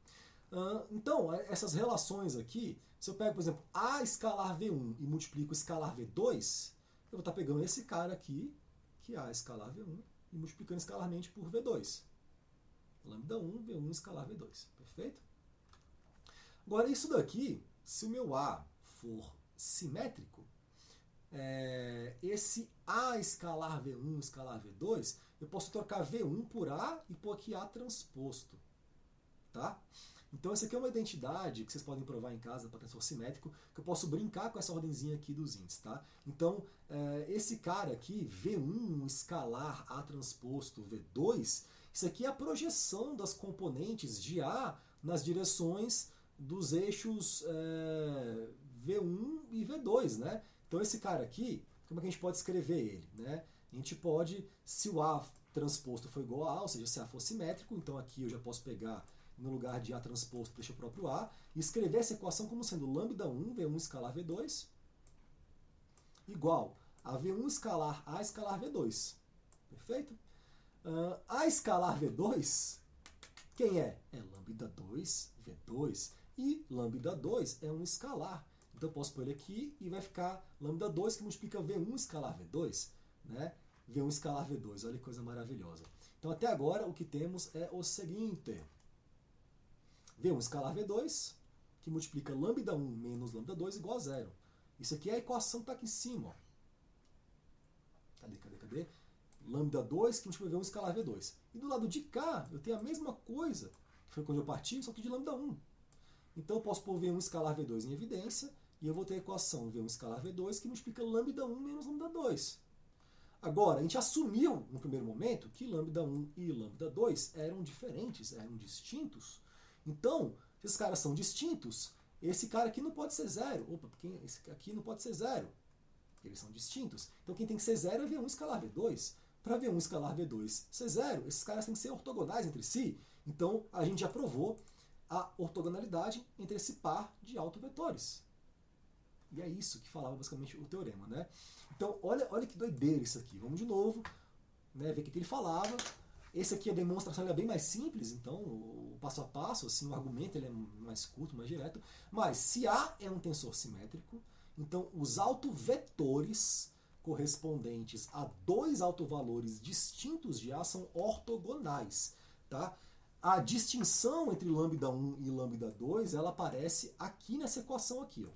Então, essas relações aqui, se eu pego, por exemplo, A escalar V1 e multiplico escalar V2, eu vou estar pegando esse cara aqui, que é A escalar V1, e multiplicando escalarmente por V2. Lambda 1, V1 escalar V2. Perfeito? Agora, isso daqui, se o meu A for simétrico, esse A escalar V1 escalar V2, eu posso trocar V1 por A e pôr aqui A transposto. Tá? Então essa aqui é uma identidade que vocês podem provar em casa para tensor simétrico, que eu posso brincar com essa ordenzinha aqui dos índices. Tá? Então esse cara aqui, V1 escalar A transposto V2, isso aqui é a projeção das componentes de A nas direções dos eixos V1 e V2. Né? Então esse cara aqui, como é que a gente pode escrever ele? Né? A gente pode, se o A transposto for igual a A, ou seja, se A for simétrico, então aqui eu já posso pegar no lugar de A transposto, deixa o próprio A, e escrever essa equação como sendo lambda 1, V1 escalar V2, igual a V1 escalar A escalar V2. Perfeito? A escalar V2, quem é? É lambda 2, V2. E lambda 2 é um escalar. Então eu posso pôr ele aqui e vai ficar lambda 2 que multiplica V1 escalar V2. Né? V1 escalar V2, olha que coisa maravilhosa. Então até agora o que temos é o seguinte. V1 escalar V2, que multiplica lambda 1 menos lambda 2 igual a zero. Isso aqui é a equação que está aqui em cima. Ó. Cadê? Lambda 2 que multiplica V1 escalar V2. E do lado de cá eu tenho a mesma coisa, que foi quando eu parti, só que de lambda 1. Então eu posso pôr V1 escalar V2 em evidência, e eu vou ter a equação V1 escalar V2 que multiplica lambda 1 menos lambda 2. Agora, a gente assumiu no primeiro momento que lambda 1 e lambda 2 eram diferentes, eram distintos. Então, se esses caras são distintos, esse cara aqui não pode ser zero. Opa, porque esse aqui não pode ser zero. Eles são distintos. Então quem tem que ser zero é V1 escalar V2. Para V1 escalar V2 ser zero, esses caras têm que ser ortogonais entre si. Então a gente já provou a ortogonalidade entre esse par de autovetores. E é isso que falava basicamente o teorema, né? Então olha que doideira isso aqui. Vamos de novo, né, ver o que ele falava. Esse aqui a demonstração é bem mais simples, então o passo a passo, assim, o argumento ele é mais curto, mais direto. Mas se A é um tensor simétrico, então os autovetores correspondentes a dois autovalores distintos de A são ortogonais. Tá? A distinção entre lambda 1 e lambda 2 ela aparece aqui nessa equação aqui. Ó.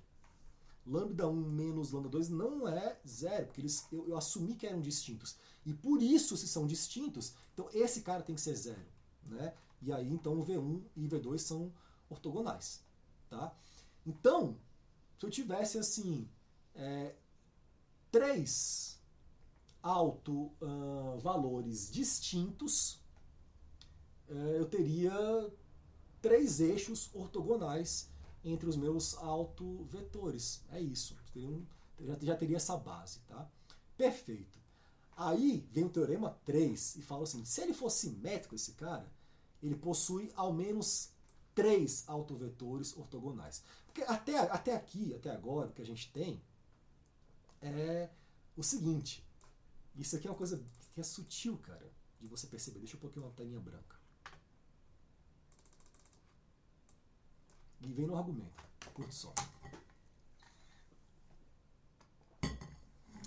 Lambda 1 menos lambda 2 não é zero, porque eu assumi que eram distintos. E por isso, se são distintos, então esse cara tem que ser zero. Né? E aí, então, o V1 e o V2 são ortogonais. Tá? Então, se eu tivesse, assim, três autovalores distintos, eu teria três eixos ortogonais entre os meus autovetores. É isso. Já teria essa base. Tá? Perfeito. Aí vem o teorema 3 e fala assim, se ele for simétrico, esse cara, ele possui ao menos três autovetores ortogonais. Porque até aqui, até agora, o que a gente tem é o seguinte. Isso aqui é uma coisa que é sutil, cara, de você perceber. Deixa eu pôr aqui uma telinha branca. E vem no argumento. Curte só.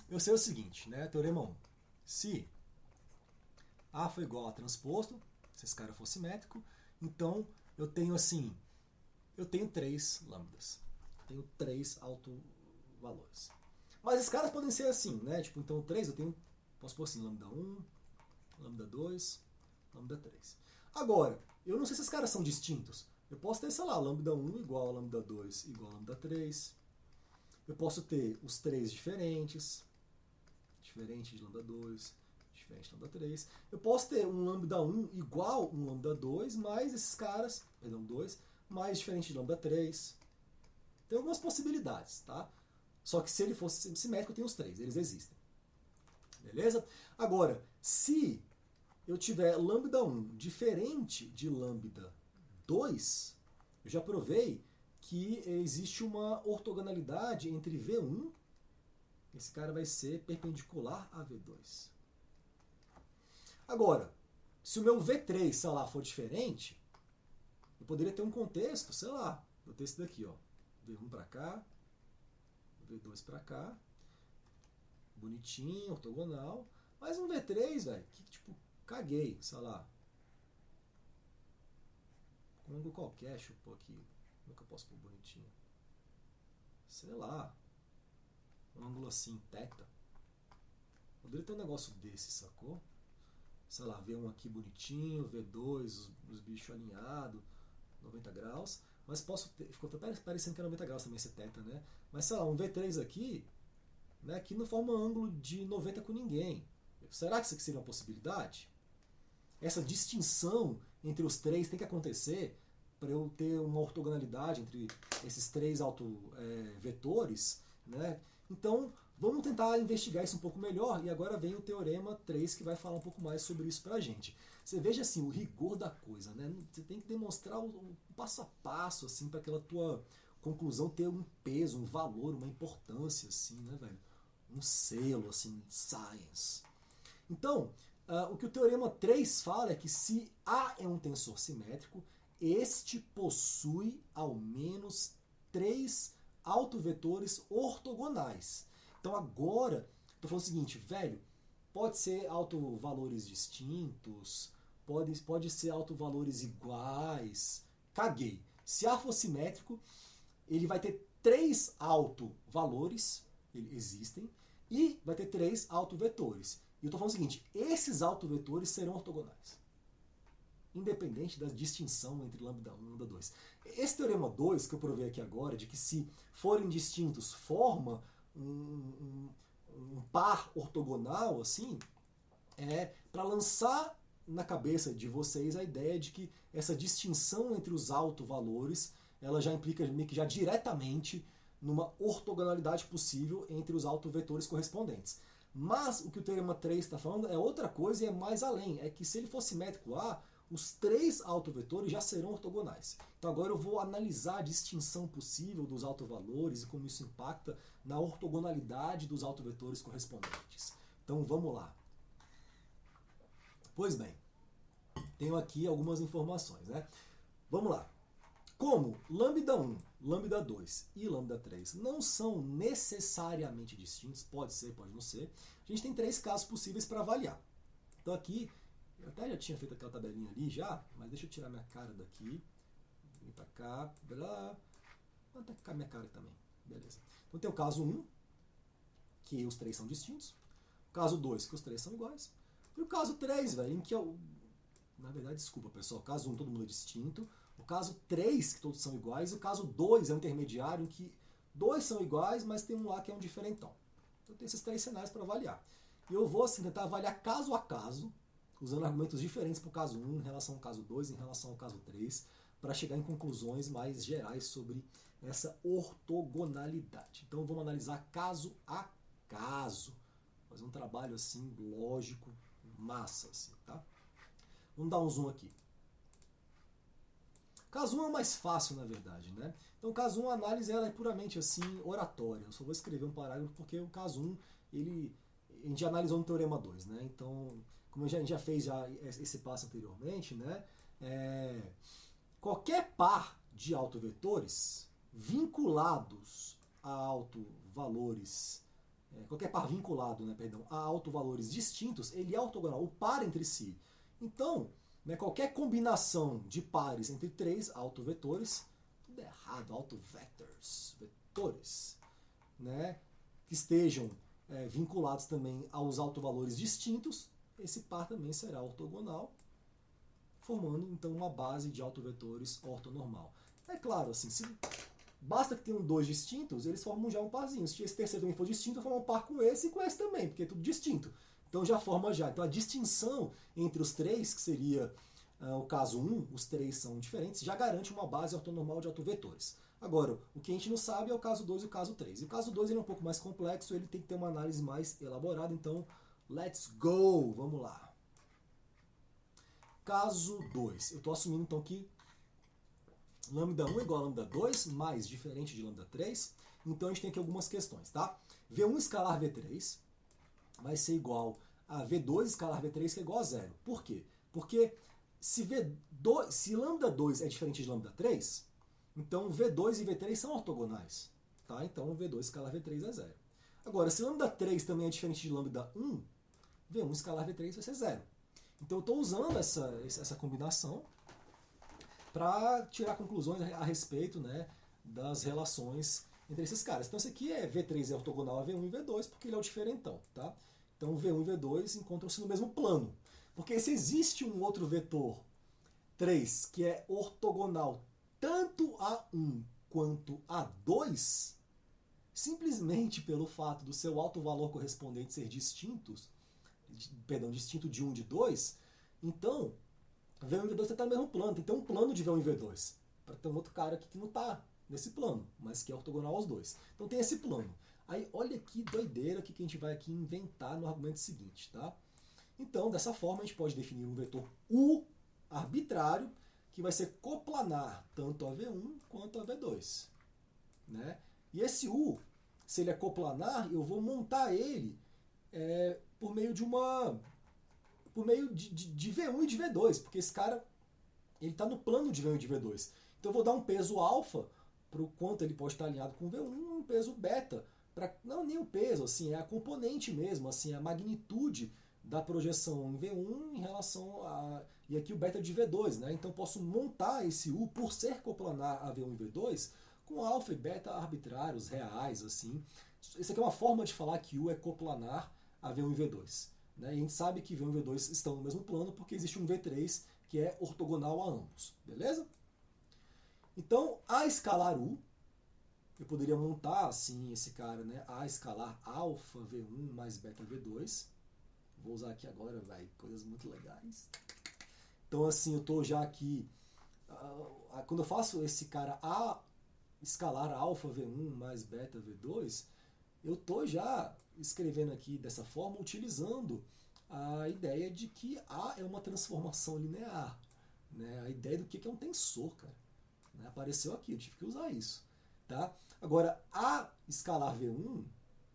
Eu sei o seguinte, né? Teorema 1. Se A for igual a transposto, se esse cara for simétrico, então eu tenho assim, eu tenho três lambdas. Tenho três autovalores. Mas esses caras podem ser assim, né? Tipo, então 3 posso pôr assim, lambda 1, lambda 2, lambda 3. Agora, eu não sei se esses caras são distintos. Eu posso ter, sei lá, lambda 1 igual a lambda 2 igual a lambda 3. Eu posso ter os três diferente de lambda 2, diferente de lambda 3. Eu posso ter um lambda 1 igual a um lambda 2, mais esses caras, perdão, 2, mais diferente de lambda 3. Tem algumas possibilidades, tá? Só que se ele fosse simétrico, eu tenho os três, eles existem. Beleza? Agora, se eu tiver lambda 1 diferente de lambda 2, eu já provei que existe uma ortogonalidade entre V1, esse cara vai ser perpendicular a V2. Agora, se o meu V3, sei lá, for diferente, eu poderia ter um contexto, sei lá, vou ter esse daqui, ó, V1 para cá, V2 para cá, bonitinho, ortogonal, mas um V3, velho, que tipo, caguei, sei lá, com um ângulo qualquer, deixa eu pôr aqui, como é que eu posso pôr bonitinho? Sei lá, um ângulo assim, teta. Poderia ter um negócio desse, sacou? Sei lá, V1 aqui bonitinho, V2, os bichos alinhados, 90 graus. Mas posso ter, ficou até parecendo que é 90 graus também esse teta, né? Mas sei lá, um V3 aqui, né, que não forma ângulo de 90 com ninguém. Será que isso aqui seria uma possibilidade? Essa distinção entre os três tem que acontecer para eu ter uma ortogonalidade entre esses três autovetores, né? Então, vamos tentar investigar isso um pouco melhor, e agora vem o teorema 3 que vai falar um pouco mais sobre isso pra gente. Você veja assim, o rigor da coisa, né? Você tem que demonstrar o passo a passo, assim, para aquela tua conclusão ter um peso, um valor, uma importância, assim, né, velho? Um selo, assim, science. Então, O que o teorema 3 fala é que se A é um tensor simétrico, este possui ao menos 3 autovetores ortogonais. Então agora, estou falando o seguinte, velho, pode ser autovalores distintos, pode ser autovalores iguais, caguei. Se A for simétrico, ele vai ter 3 autovalores, existem, e vai ter 3 autovetores. E eu estou falando o seguinte, esses autovetores serão ortogonais, independente da distinção entre lambda 1 e lambda 2. Esse teorema 2, que eu provei aqui agora, de que se forem distintos forma um par ortogonal, assim, é para lançar na cabeça de vocês a ideia de que essa distinção entre os autovalores, ela já implica meio que já diretamente numa ortogonalidade possível entre os autovetores correspondentes. Mas o que o teorema 3 está falando é outra coisa e é mais além. É que se ele for simétrico A, os 3 autovetores já serão ortogonais. Então agora eu vou analisar a distinção possível dos autovalores e como isso impacta na ortogonalidade dos autovetores correspondentes. Então vamos lá. Pois bem, tenho aqui algumas informações, né? Vamos lá. Como lambda 1, lambda 2 e lambda 3 não são necessariamente distintos, pode ser, pode não ser, a gente tem 3 casos possíveis para avaliar. Então aqui, eu até já tinha feito aquela tabelinha ali já, mas deixa eu tirar minha cara daqui, vir para cá, vou até ficar minha cara também, beleza. Então tem o caso 1, que os 3 são distintos, o caso 2, que os 3 são iguais, e o caso 3, velho, em que eu... Na verdade, desculpa pessoal, o caso 1 todo mundo é distinto, o caso 3, que todos são iguais, e o caso 2 é um intermediário em que 2 são iguais, mas tem um lá que é um diferentão. Então tem esses 3 cenários para avaliar. E eu vou assim, tentar avaliar caso a caso, usando argumentos diferentes para o caso 1 em relação ao caso 2, em relação ao caso 3, para chegar em conclusões mais gerais sobre essa ortogonalidade. Então vamos analisar caso a caso, fazer um trabalho assim, lógico, massa, assim, tá? Vamos dar um zoom aqui. Caso 1 é o mais fácil, na verdade, né? Então, o caso 1, a análise ela é puramente assim, oratória. Eu só vou escrever um parágrafo porque o caso 1, a gente já analisou no teorema 2, né? Então, como a gente já fez esse passo anteriormente, né? Qualquer par de autovetores vinculados a autovalores, qualquer par vinculado, né, perdão, a autovalores distintos, ele é ortogonal, o par entre si. Então, né, qualquer combinação de pares entre 3 autovetores, tudo errado, autovectors, vetores, né, que estejam vinculados também aos autovalores distintos, esse par também será ortogonal, formando então uma base de autovetores ortonormal. É claro, assim, basta que tenham 2 distintos, eles formam já um parzinho. Se esse terceiro também for distinto, forma um par com esse e com esse também, porque é tudo distinto. Então já forma já. Então a distinção entre os 3, que seria o caso 1, os 3 são diferentes, já garante uma base ortonormal de autovetores. Agora, o que a gente não sabe é o caso 2 e o caso 3. E o caso 2 ele é um pouco mais complexo, ele tem que ter uma análise mais elaborada, então let's go! Vamos lá. Caso 2. Eu estou assumindo então que lambda 1 é igual a lambda 2, mais diferente de lambda 3. Então a gente tem aqui algumas questões, tá? V1 escalar V3 vai ser igual a V2 escalar V3, que é igual a zero. Por quê? Porque se lambda 2 é diferente de lambda 3, então V2 e V3 são ortogonais. Tá? Então V2 escalar V3 é zero. Agora, se lambda 3 também é diferente de lambda 1, V1 escalar V3 vai ser zero. Então eu estou usando essa combinação para tirar conclusões a respeito, né, das relações entre esses caras. Então esse aqui V3 é ortogonal a V1 e V2 porque ele é o diferentão. Tá? Então V1 e V2 encontram-se no mesmo plano. Porque se existe um outro vetor 3 que é ortogonal tanto a 1 quanto a 2, simplesmente pelo fato do seu autovalor correspondente ser distinto de 1 e de 2, então V1 e V2 está no mesmo plano. Tem que ter um plano de V1 e V2. Para ter um outro cara aqui que não está nesse plano, mas que é ortogonal aos dois. Então tem esse plano. Aí olha que doideira que a gente vai aqui inventar no argumento seguinte, tá? Então, dessa forma, a gente pode definir um vetor U arbitrário que vai ser coplanar tanto a V1 quanto a V2. Né? E esse U, se ele é coplanar, eu vou montar ele por meio de uma por meio de V1 e de V2, porque esse cara ele está no plano de V1 e de V2. Então eu vou dar um peso alfa para o quanto ele pode estar alinhado com V1, um peso beta, não nem o peso, assim, é a componente mesmo, assim, a magnitude da projeção em V1 em relação a... E aqui o beta de V2, né? Então eu posso montar esse U, por ser coplanar a V1 e V2, com alfa e beta arbitrários, reais, assim. Isso aqui é uma forma de falar que U é coplanar a V1 e V2. Né? E a gente sabe que V1 e V2 estão no mesmo plano porque existe um V3 que é ortogonal a ambos. Beleza? Então, A escalar U, eu poderia montar assim esse cara, né? A escalar alfa V1 mais beta V2. Vou usar aqui agora, vai, coisas muito legais. Então, assim, eu estou já aqui... quando eu faço esse cara A escalar alfa V1 mais beta V2, eu estou já escrevendo aqui dessa forma, utilizando a ideia de que A é uma transformação linear. Né? A ideia do que é um tensor, cara. Né? Apareceu aqui, eu tive que usar isso. Tá? Agora, A escalar V1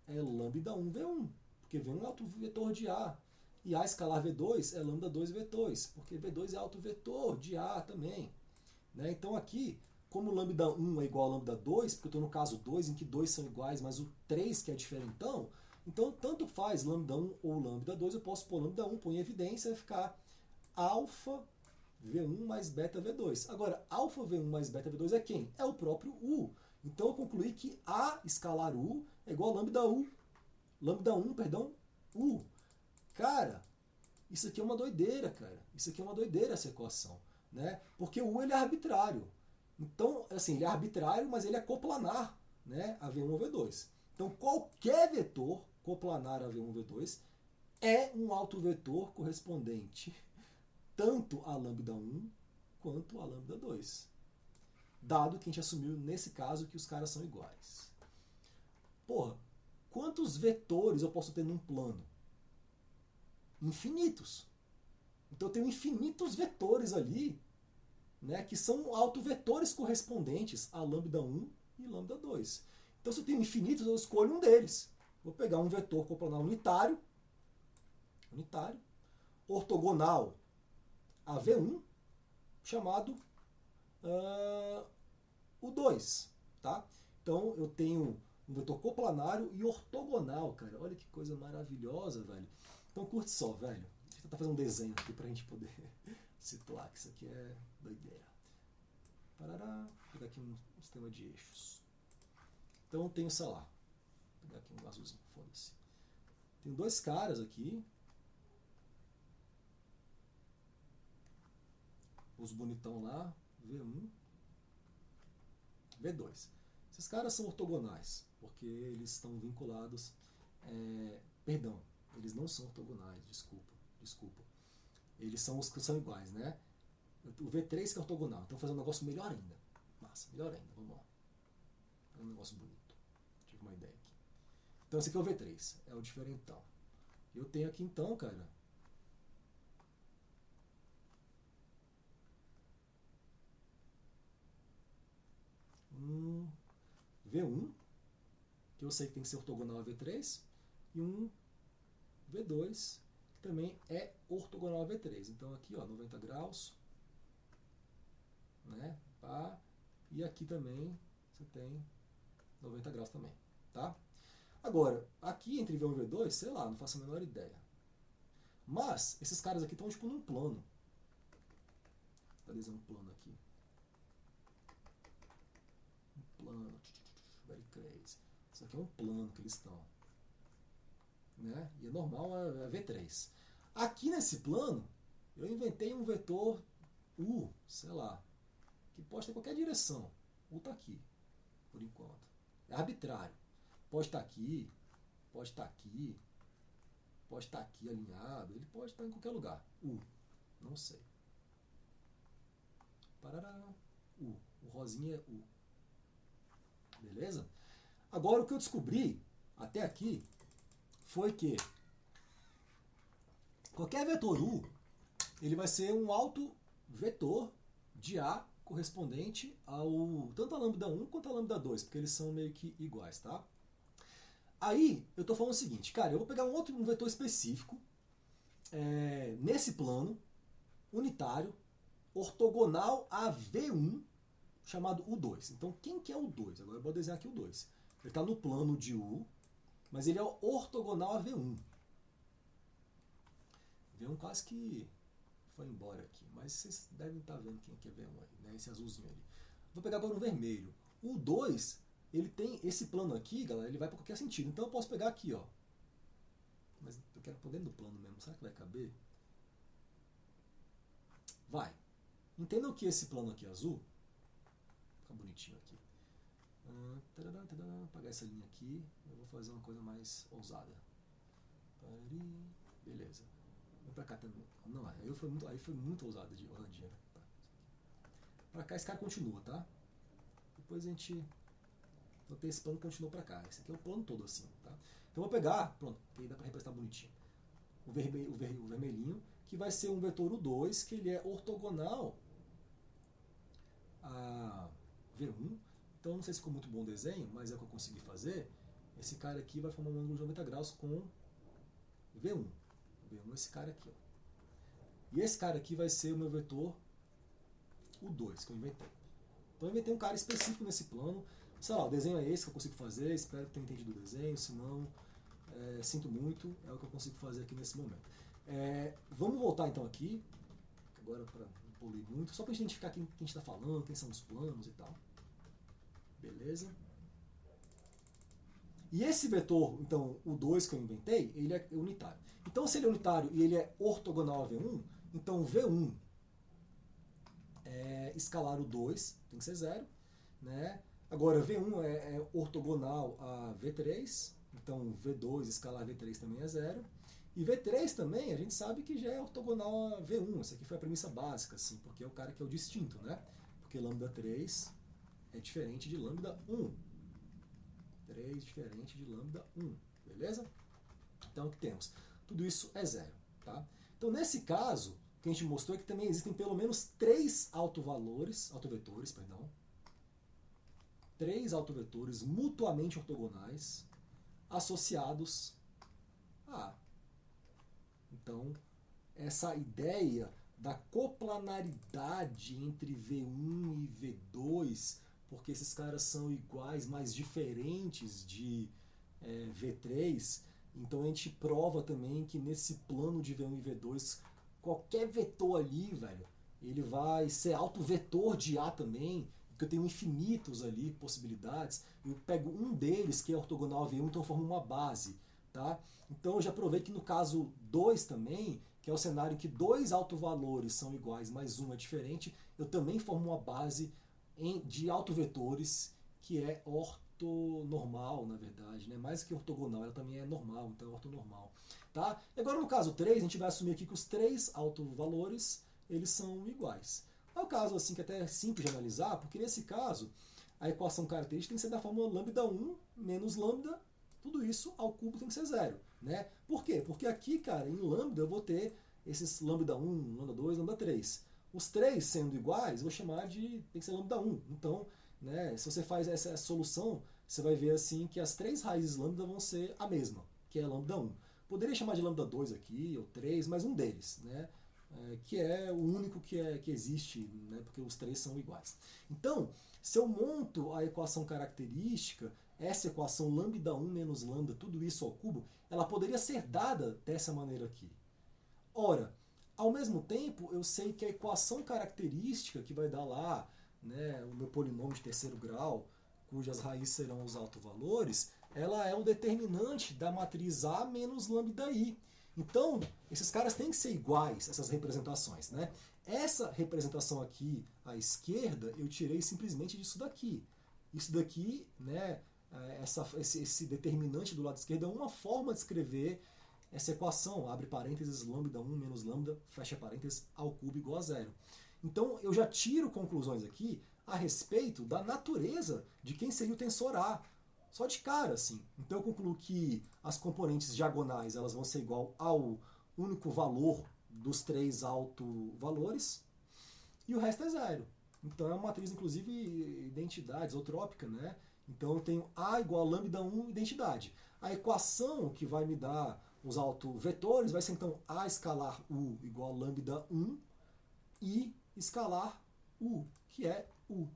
é lambda 1 V1, porque V1 é autovetor de A. E A escalar V2 é lambda 2 V2, porque V2 é autovetor de A também. Né? Então aqui, como lambda 1 é igual a lambda 2, porque eu estou no caso 2, em que 2 são iguais, mas o 3 que é diferentão, então tanto faz lambda 1 ou lambda 2, eu posso pôr lambda 1, pôr em evidência, vai ficar alfa V1 mais beta V2. Agora, alfa V1 mais beta V2 é quem? É o próprio U. Então eu concluí que A escalar U é igual a lambda U. Lambda 1, perdão, U. Cara, isso aqui é uma doideira, cara. Isso aqui é uma doideira, essa equação. Né? Porque o U ele é arbitrário. Então, assim, ele é arbitrário, mas ele é coplanar, né, a V1 ou V2. Então, qualquer vetor coplanar a V1 ou V2 é um autovetor correspondente tanto a lambda 1 quanto a lambda 2. Dado que a gente assumiu, nesse caso, que os caras são iguais. Porra, quantos vetores eu posso ter num plano? Infinitos. Então eu tenho infinitos vetores ali, né, que são autovetores correspondentes a lambda 1 e lambda 2. Então se eu tenho infinitos, eu escolho um deles. Vou pegar um vetor coplanar unitário, ortogonal a V1, chamado o 2. Tá? Então eu tenho um vetor coplanário e ortogonal, cara. Olha que coisa maravilhosa, velho. Então curte só, velho. Deixa eu tentar fazer um desenho aqui pra gente poder situar que isso aqui é doideira. Parará. Vou pegar aqui um sistema de eixos. Então eu tenho, sei lá, vou pegar aqui um azulzinho, foda-se. Tenho dois caras aqui. Os bonitão lá, V1, V2. Esses caras são ortogonais, porque eles estão vinculados... perdão, eles não são ortogonais, desculpa. Eles são os que são iguais, né? O V3 que é ortogonal, então vou fazer um negócio melhor ainda. Massa, melhor ainda, vamos lá. É um negócio bonito. Tive uma ideia aqui. Então esse aqui é o V3, é o diferentão. Eu tenho aqui então, cara... V1, que eu sei que tem que ser ortogonal a V3, e um V2, que também é ortogonal a V3. Então aqui, ó, 90 graus, né? Pá, e aqui também você tem 90 graus também, tá? Agora, aqui entre V1 e V2, sei lá, não faço a menor ideia. Mas esses caras aqui estão tipo num plano. Tá desenhando um plano aqui. Plano, very crazy. Isso aqui é um plano que eles estão, né? E é normal, é V3. Aqui nesse plano, eu inventei um vetor U, sei lá, que pode ter qualquer direção. U está aqui, por enquanto. É arbitrário. Pode estar aqui, pode estar aqui, pode estar aqui alinhado, ele pode estar em qualquer lugar. U, não sei. Parará, U. O rosinha é U. Beleza? Agora o que eu descobri até aqui foi que qualquer vetor U ele vai ser um autovetor de A correspondente ao tanto a lambda 1 quanto a lambda 2, porque eles são meio que iguais, tá? Aí eu estou falando o seguinte, cara, eu vou pegar um vetor específico nesse plano unitário, ortogonal a V1, chamado U2. Então, quem que é o 2? Agora eu vou desenhar aqui o 2. Ele está no plano de U, mas ele é ortogonal a V1. V1 quase que foi embora aqui, mas vocês devem estar vendo quem que é V1 aí, né? Esse azulzinho ali. Vou pegar agora o vermelho. O 2, ele tem esse plano aqui, galera, ele vai para qualquer sentido. Então eu posso pegar aqui, ó. Mas eu quero pôr dentro do plano mesmo. Será que vai caber? Vai. Entendam que esse plano aqui azul, fica bonitinho aqui. Apagar essa linha aqui. Eu vou fazer uma coisa mais ousada. Beleza. Vem pra cá também. Não, aí foi muito ousado de ousadia. Tá. Pra cá esse cara continua, tá? Depois a gente... Vou ter esse plano que continua pra cá. Esse aqui é o plano todo assim, tá? Então eu vou pegar, pronto, que aí dá pra representar bonitinho. O vermelhinho, que vai ser um vetor U2, que ele é ortogonal a V1. Então não sei se ficou muito bom o desenho, mas é o que eu consegui fazer. Esse cara aqui vai formar um ângulo de 90 graus com V1. V1 é esse cara aqui, ó. E esse cara aqui vai ser o meu vetor U2, que eu inventei. Então eu inventei um cara específico nesse plano. Sei lá, o desenho é esse que eu consigo fazer, espero que tenha entendido o desenho, se não, sinto muito, é o que eu consigo fazer aqui nesse momento. Vamos voltar então aqui, agora para não poluir muito, só para a gente identificar quem a gente está falando, quem são os planos e tal. Beleza? E esse vetor, então, o 2 que eu inventei, ele é unitário. Então, se ele é unitário e ele é ortogonal a V1, então V1 é escalar o 2, tem que ser 0, né? Agora, V1 é ortogonal a V3, então V2 escalar V3 também é 0. E V3 também, a gente sabe que já é ortogonal a V1. Essa aqui foi a premissa básica, assim, porque é o cara que é o distinto, né? Porque lambda 3 é diferente de lambda 1. 3 diferente de lambda 1, beleza? Então, o que temos? Tudo isso é 0, tá? Então, nesse caso, o que a gente mostrou é que também existem pelo menos 3 autovetores, três autovetores mutuamente ortogonais associados a A. Então, essa ideia da coplanaridade entre V1 e V2, porque esses caras são iguais, mas diferentes de V3, então a gente prova também que nesse plano de V1 e V2, qualquer vetor ali, velho, ele vai ser autovetor de A também, porque eu tenho infinitos ali, possibilidades, eu pego um deles, que é ortogonal a V1, então eu formo uma base, tá? Então eu já provei que no caso 2 também, que é o cenário em que 2 autovalores são iguais, mas um é diferente, eu também formo uma base de autovetores, que é ortonormal, na verdade, né? Mais que ortogonal, ela também é normal, então é ortonormal, tá? E agora no caso 3, a gente vai assumir aqui que os 3 autovalores, eles são iguais. É um caso assim que até é simples de analisar, porque nesse caso a equação característica tem que ser da fórmula lambda 1 menos lambda, tudo isso ao cubo tem que ser 0, né? Por quê? Porque aqui, cara, em lambda eu vou ter esses lambda 1, lambda 2, lambda 3. Os 3 sendo iguais, eu vou chamar de, tem que ser lambda 1. Então, né, se você faz essa solução, você vai ver assim que as 3 raízes lambda vão ser a mesma, que é lambda 1. Poderia chamar de lambda 2 aqui, ou 3, mas um deles, né? Que é o único que existe, né, porque os 3 são iguais. Então, se eu monto a equação característica, essa equação lambda 1 menos lambda, tudo isso ao cubo, ela poderia ser dada dessa maneira aqui. Ora, ao mesmo tempo, eu sei que a equação característica, que vai dar lá, né, o meu polinômio de terceiro grau, cujas raízes serão os autovalores, ela é o determinante da matriz A menos lambda I. Então, esses caras têm que ser iguais, essas representações, né? Essa representação aqui à esquerda, eu tirei simplesmente disso daqui. Isso daqui, né, esse determinante do lado esquerdo é uma forma de escrever essa equação, abre parênteses, lambda 1 menos lambda, fecha parênteses, ao cubo igual a 0. Então, eu já tiro conclusões aqui a respeito da natureza de quem seria o tensor A. Só de cara, assim. Então eu concluo que as componentes diagonais elas vão ser igual ao único valor dos 3 autovalores e o resto é 0. Então é uma matriz, inclusive, identidade isotrópica, né? Então eu tenho A igual a lambda 1 identidade. A equação que vai me dar os autovetores, vai ser então A escalar U igual a lambda 1 e escalar U, que é U.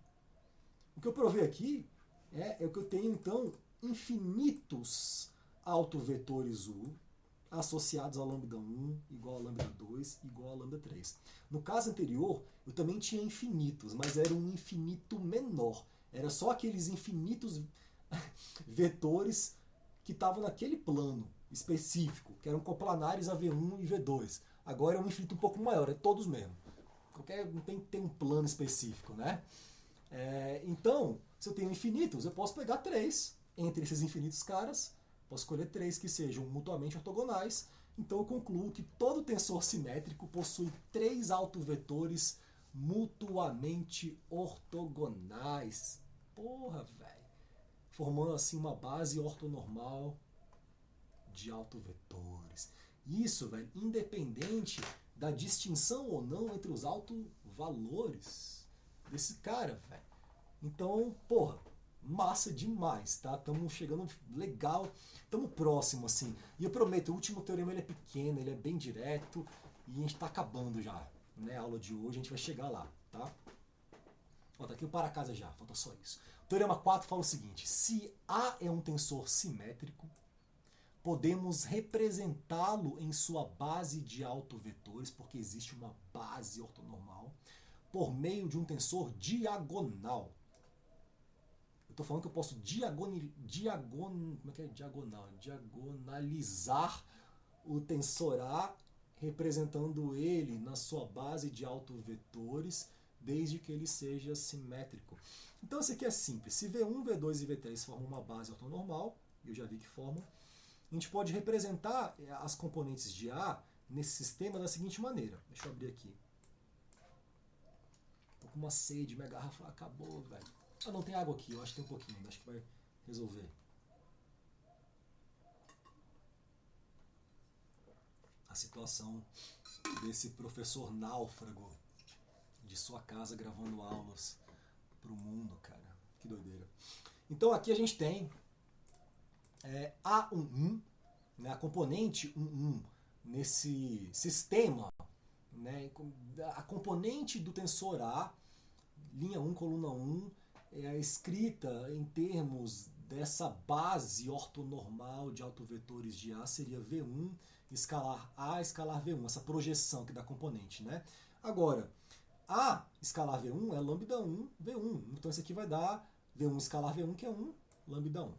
O que eu provei aqui é que eu tenho então infinitos autovetores U associados a lambda 1 igual a lambda 2 igual a lambda 3. No caso anterior, eu também tinha infinitos, mas era um infinito menor. Era só aqueles infinitos vetores que estavam naquele plano específico, que eram coplanares a V1 e V2. Agora é um infinito um pouco maior, é todos mesmo. Não tem que ter um plano específico, né? Então, se eu tenho infinitos, eu posso pegar 3 entre esses infinitos caras, posso escolher 3 que sejam mutuamente ortogonais, então eu concluo que todo tensor simétrico possui 3 autovetores mutuamente ortogonais. Porra, velho! Formando assim uma base ortonormal de autovetores. Isso, velho, independente da distinção ou não entre os autovalores desse cara, velho. Então, porra, massa demais, tá? Estamos chegando legal, estamos próximo, assim. E eu prometo, o último teorema ele é pequeno, ele é bem direto e a gente está acabando já, né? A aula de hoje, a gente vai chegar lá, tá? Ó, tá aqui o para casa já, falta só isso. O teorema 4 fala o seguinte: se A é um tensor simétrico, podemos representá-lo em sua base de autovetores, porque existe uma base ortonormal, por meio de um tensor diagonal. Eu estou falando que eu posso diagonalizar o tensor A, representando ele na sua base de autovetores, desde que ele seja simétrico. Então isso aqui é simples. Se V1, V2 e V3 formam uma base ortonormal, eu já vi que formam, a gente pode representar as componentes de A nesse sistema da seguinte maneira. Deixa eu abrir aqui. Tô com uma sede, minha garrafa acabou, velho. Ah, não tem água aqui, eu acho que tem um pouquinho, acho que vai resolver. A situação desse professor náufrago de sua casa gravando aulas pro mundo, cara. Que doideira. Então aqui a gente tem A11, né, a componente 11 nesse sistema, né, a componente do tensor A, linha 1, coluna 1, é escrita em termos dessa base ortonormal de autovetores de A, seria V1 escalar A escalar V1, essa projeção aqui da componente, né? Agora, A escalar V1 é lambda 1, V1. Então isso aqui vai dar V1 escalar V1, que é 1, lambda 1.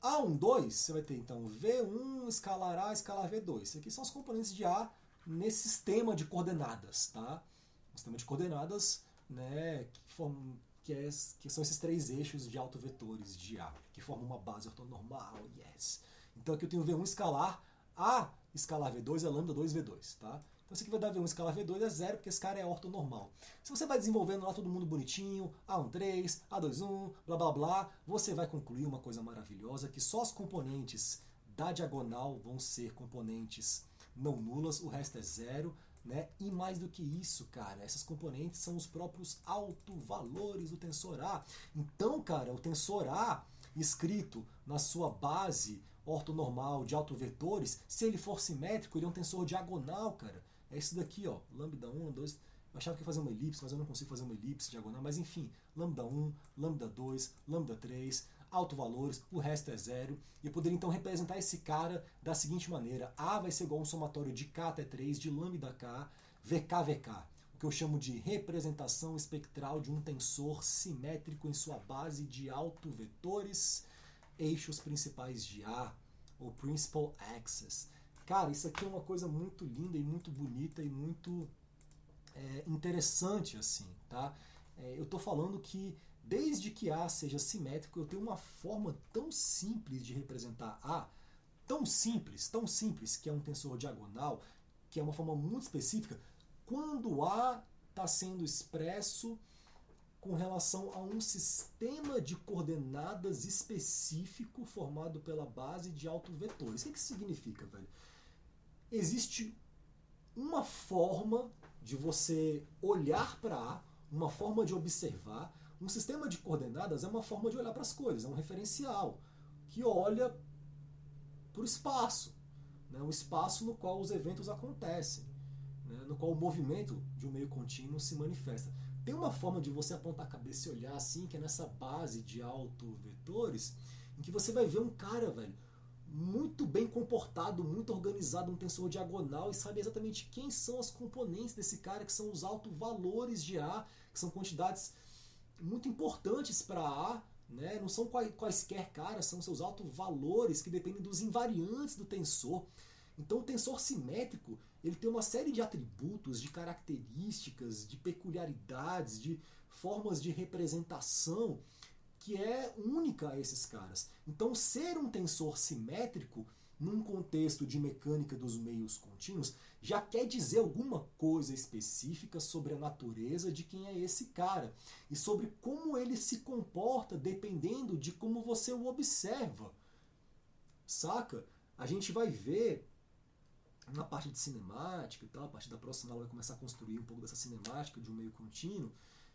A12, você vai ter então V1 escalar A escalar V2. Isso aqui são os componentes de A nesse sistema de coordenadas, tá? Um sistema de coordenadas, né, que são esses 3 eixos de autovetores de A, que formam uma base ortonormal, yes. Então aqui eu tenho V1 escalar, A escalar V2 é lambda 2 V2, tá? Então isso aqui vai dar V1 escalar V2 é 0, porque esse cara é ortonormal. Se você vai desenvolvendo lá todo mundo bonitinho, A13, A21, blá blá blá, você vai concluir uma coisa maravilhosa, que só as componentes da diagonal vão ser componentes não nulas, o resto é 0, né? E mais do que isso, cara, essas componentes são os próprios autovalores do tensor A. Então, cara, o tensor A, escrito na sua base ortonormal de autovetores, se ele for simétrico, ele é um tensor diagonal, cara. É isso daqui, ó, lambda 1, 2, eu achava que ia fazer uma elipse, mas eu não consigo fazer uma elipse diagonal, mas enfim, lambda 1, lambda 2, lambda 3, autovalores, o resto é 0, e eu poderia então representar esse cara da seguinte maneira: A vai ser igual a um somatório de K até 3, de lambda K, VK, VK, o que eu chamo de representação espectral de um tensor simétrico em sua base de autovetores, eixos principais de A, ou principal axis. Cara, isso aqui é uma coisa muito linda e muito bonita e muito interessante, assim, tá? Eu tô falando que desde que A seja simétrico, eu tenho uma forma tão simples de representar A, tão simples, que é um tensor diagonal, que é uma forma muito específica, quando A está sendo expresso com relação a um sistema de coordenadas específico formado pela base de autovetores. O que isso significa, velho? Existe uma forma de você olhar para A, uma forma de observar. Um sistema de coordenadas é uma forma de olhar para as coisas, é um referencial que olha para o espaço. né? Um espaço no qual os eventos acontecem, né? No qual o movimento de um meio contínuo se manifesta. Tem uma forma de você apontar a cabeça e olhar assim, que é nessa base de autovetores, em que você vai ver um cara, velho, muito bem comportado, muito organizado, um tensor diagonal, e sabe exatamente quem são as componentes desse cara, que são os autovalores de A, que são quantidades muito importantes para A, né? Não são quaisquer caras, são seus autovalores que dependem dos invariantes do tensor. Então o tensor simétrico, ele tem uma série de atributos, de características, de peculiaridades, de formas de representação que é única a esses caras. Então ser um tensor simétrico num contexto de mecânica dos meios contínuos já quer dizer alguma coisa específica sobre a natureza de quem é esse cara e sobre como ele se comporta dependendo de como você o observa. Saca? A gente vai ver na parte de cinemática e tal, a partir da próxima aula vai começar a construir um pouco dessa cinemática de um meio contínuo,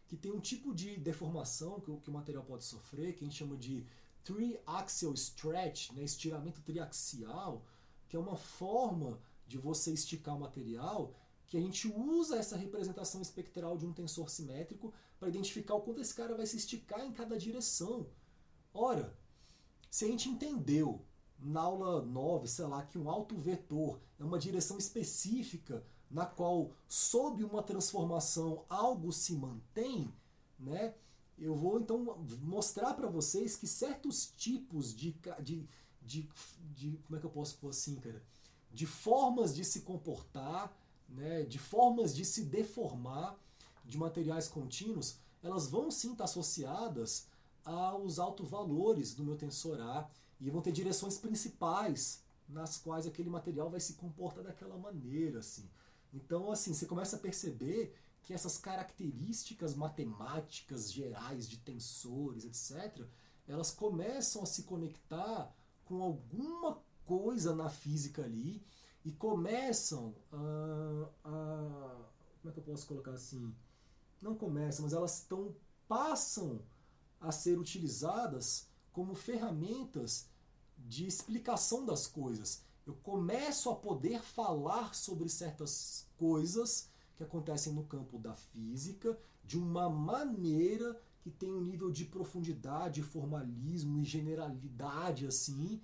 que tem um tipo de deformação que o material pode sofrer, que a gente chama de three-axial stretch, né, estiramento triaxial, que é uma forma de você esticar o material, que a gente usa essa representação espectral de um tensor simétrico para identificar o quanto esse cara vai se esticar em cada direção. Ora, se a gente entendeu na aula 9, sei lá, que um autovetor é uma direção específica na qual, sob uma transformação, algo se mantém, né? Eu vou então mostrar para vocês que certos tipos de como é que eu posso pôr assim, cara? De formas de se comportar, né? De formas de se deformar de materiais contínuos, elas vão sim estar associadas aos autovalores do meu tensor A e vão ter direções principais nas quais aquele material vai se comportar daquela maneira, assim. Então, assim, você começa a perceber que essas características matemáticas gerais de tensores, etc., elas começam a se conectar com alguma coisa na física ali e começam como é que eu posso colocar assim? Não começam, mas elas passam a ser utilizadas como ferramentas de explicação das coisas. Eu começo a poder falar sobre certas coisas que acontecem no campo da física de uma maneira que tem um nível de profundidade, formalismo e generalidade assim,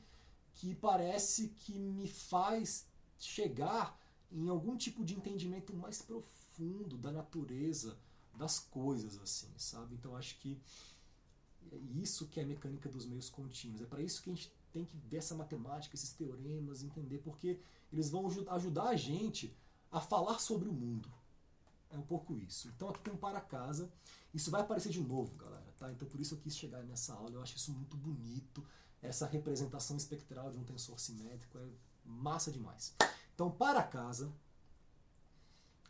que parece que me faz chegar em algum tipo de entendimento mais profundo da natureza das coisas, assim, sabe? Então acho que é isso que é a mecânica dos meios contínuos. É para isso que a gente tem que ver essa matemática, esses teoremas, entender, porque eles vão ajudar a gente a falar sobre o mundo. É um pouco isso. Então aqui tem um para casa. Isso vai aparecer de novo, galera. Tá? Então por isso eu quis chegar nessa aula. Eu acho isso muito bonito. Essa representação espectral de um tensor simétrico é massa demais. Então, para casa,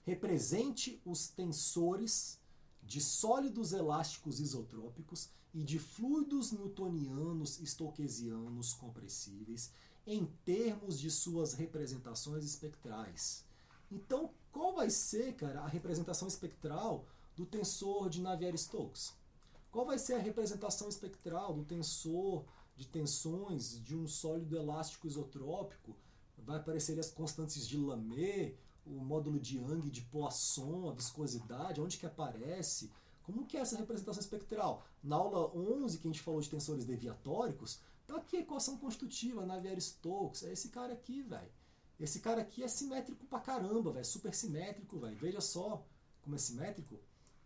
represente os tensores de sólidos elásticos isotrópicos e de fluidos newtonianos estoquesianos compressíveis em termos de suas representações espectrais. Então, qual vai ser, cara, a representação espectral do tensor de Navier-Stokes? Qual vai ser a representação espectral do tensor de tensões de um sólido elástico isotrópico? Vai aparecer as constantes de Lamé, o módulo de Young de Poisson, a viscosidade, onde que aparece? Como que é essa representação espectral? Na aula 11, que a gente falou de tensores deviatóricos, tá aqui a equação constitutiva, Navier-Stokes. É esse cara aqui, velho. Esse cara aqui é simétrico pra caramba, velho. Super simétrico, velho. Veja só como é simétrico.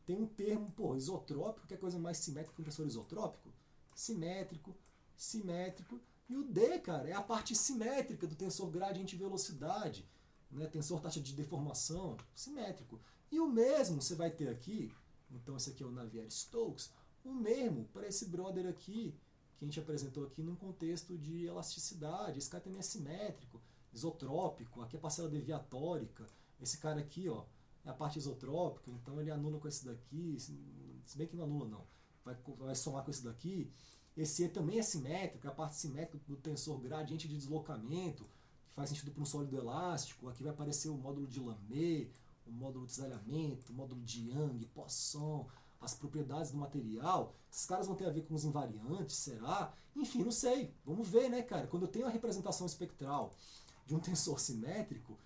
Tem um termo, pô, isotrópico, que é coisa mais simétrica que um tensor isotrópico. Simétrico, simétrico. E o D, cara, é a parte simétrica do tensor gradiente velocidade, né? Tensor taxa de deformação, simétrico. E o mesmo você vai ter aqui, então esse aqui é o Navier-Stokes, o mesmo para esse brother aqui, que a gente apresentou aqui num contexto de elasticidade. Esse cara também é simétrico, isotrópico, aqui é a parcela deviatórica. Esse cara aqui, ó, é a parte isotrópica, então ele anula com esse daqui, se bem que não anula não, vai somar com esse daqui. Esse E também é simétrico, é a parte simétrica do tensor gradiente de deslocamento, que faz sentido para um sólido elástico. Aqui vai aparecer o módulo de Lamé, o módulo de desalhamento, o módulo de Young, Poisson, as propriedades do material. Esses caras vão ter a ver com os invariantes, será? Enfim, não sei. Vamos ver, né, cara? Quando eu tenho a representação espectral de um tensor simétrico,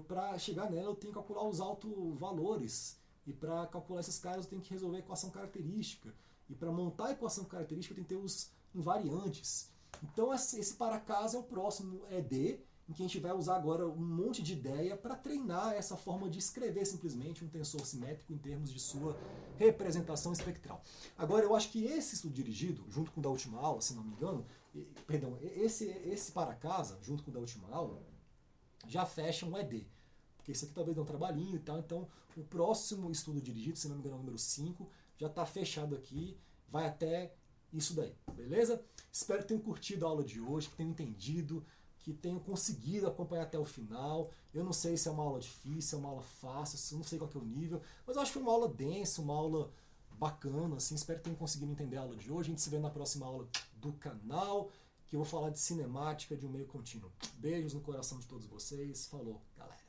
para chegar nela eu tenho que calcular os autovalores. E para calcular esses caras eu tenho que resolver a equação característica. E para montar a equação característica eu tenho que ter os invariantes. Então esse para casa é o próximo ED, em que a gente vai usar agora um monte de ideia para treinar essa forma de escrever simplesmente um tensor simétrico em termos de sua representação espectral. Agora, eu acho que esse estudo dirigido, junto com o da última aula, se não me engano, perdão, esse para casa, junto com o da última aula, já fecha um ED. Porque isso aqui talvez dê um trabalhinho e tal, então o próximo estudo dirigido, se não me engano é o número 5, já está fechado aqui, vai até isso daí, beleza? Espero que tenham curtido a aula de hoje, que tenham entendido, que tenham conseguido acompanhar até o final. Eu não sei se é uma aula difícil, é uma aula fácil, eu não sei qual que é o nível, mas eu acho que foi uma aula densa, uma aula bacana, assim, espero que tenham conseguido entender a aula de hoje. A gente se vê na próxima aula do canal, que eu vou falar de cinemática de um meio contínuo. Beijos no coração de todos vocês, falou, galera!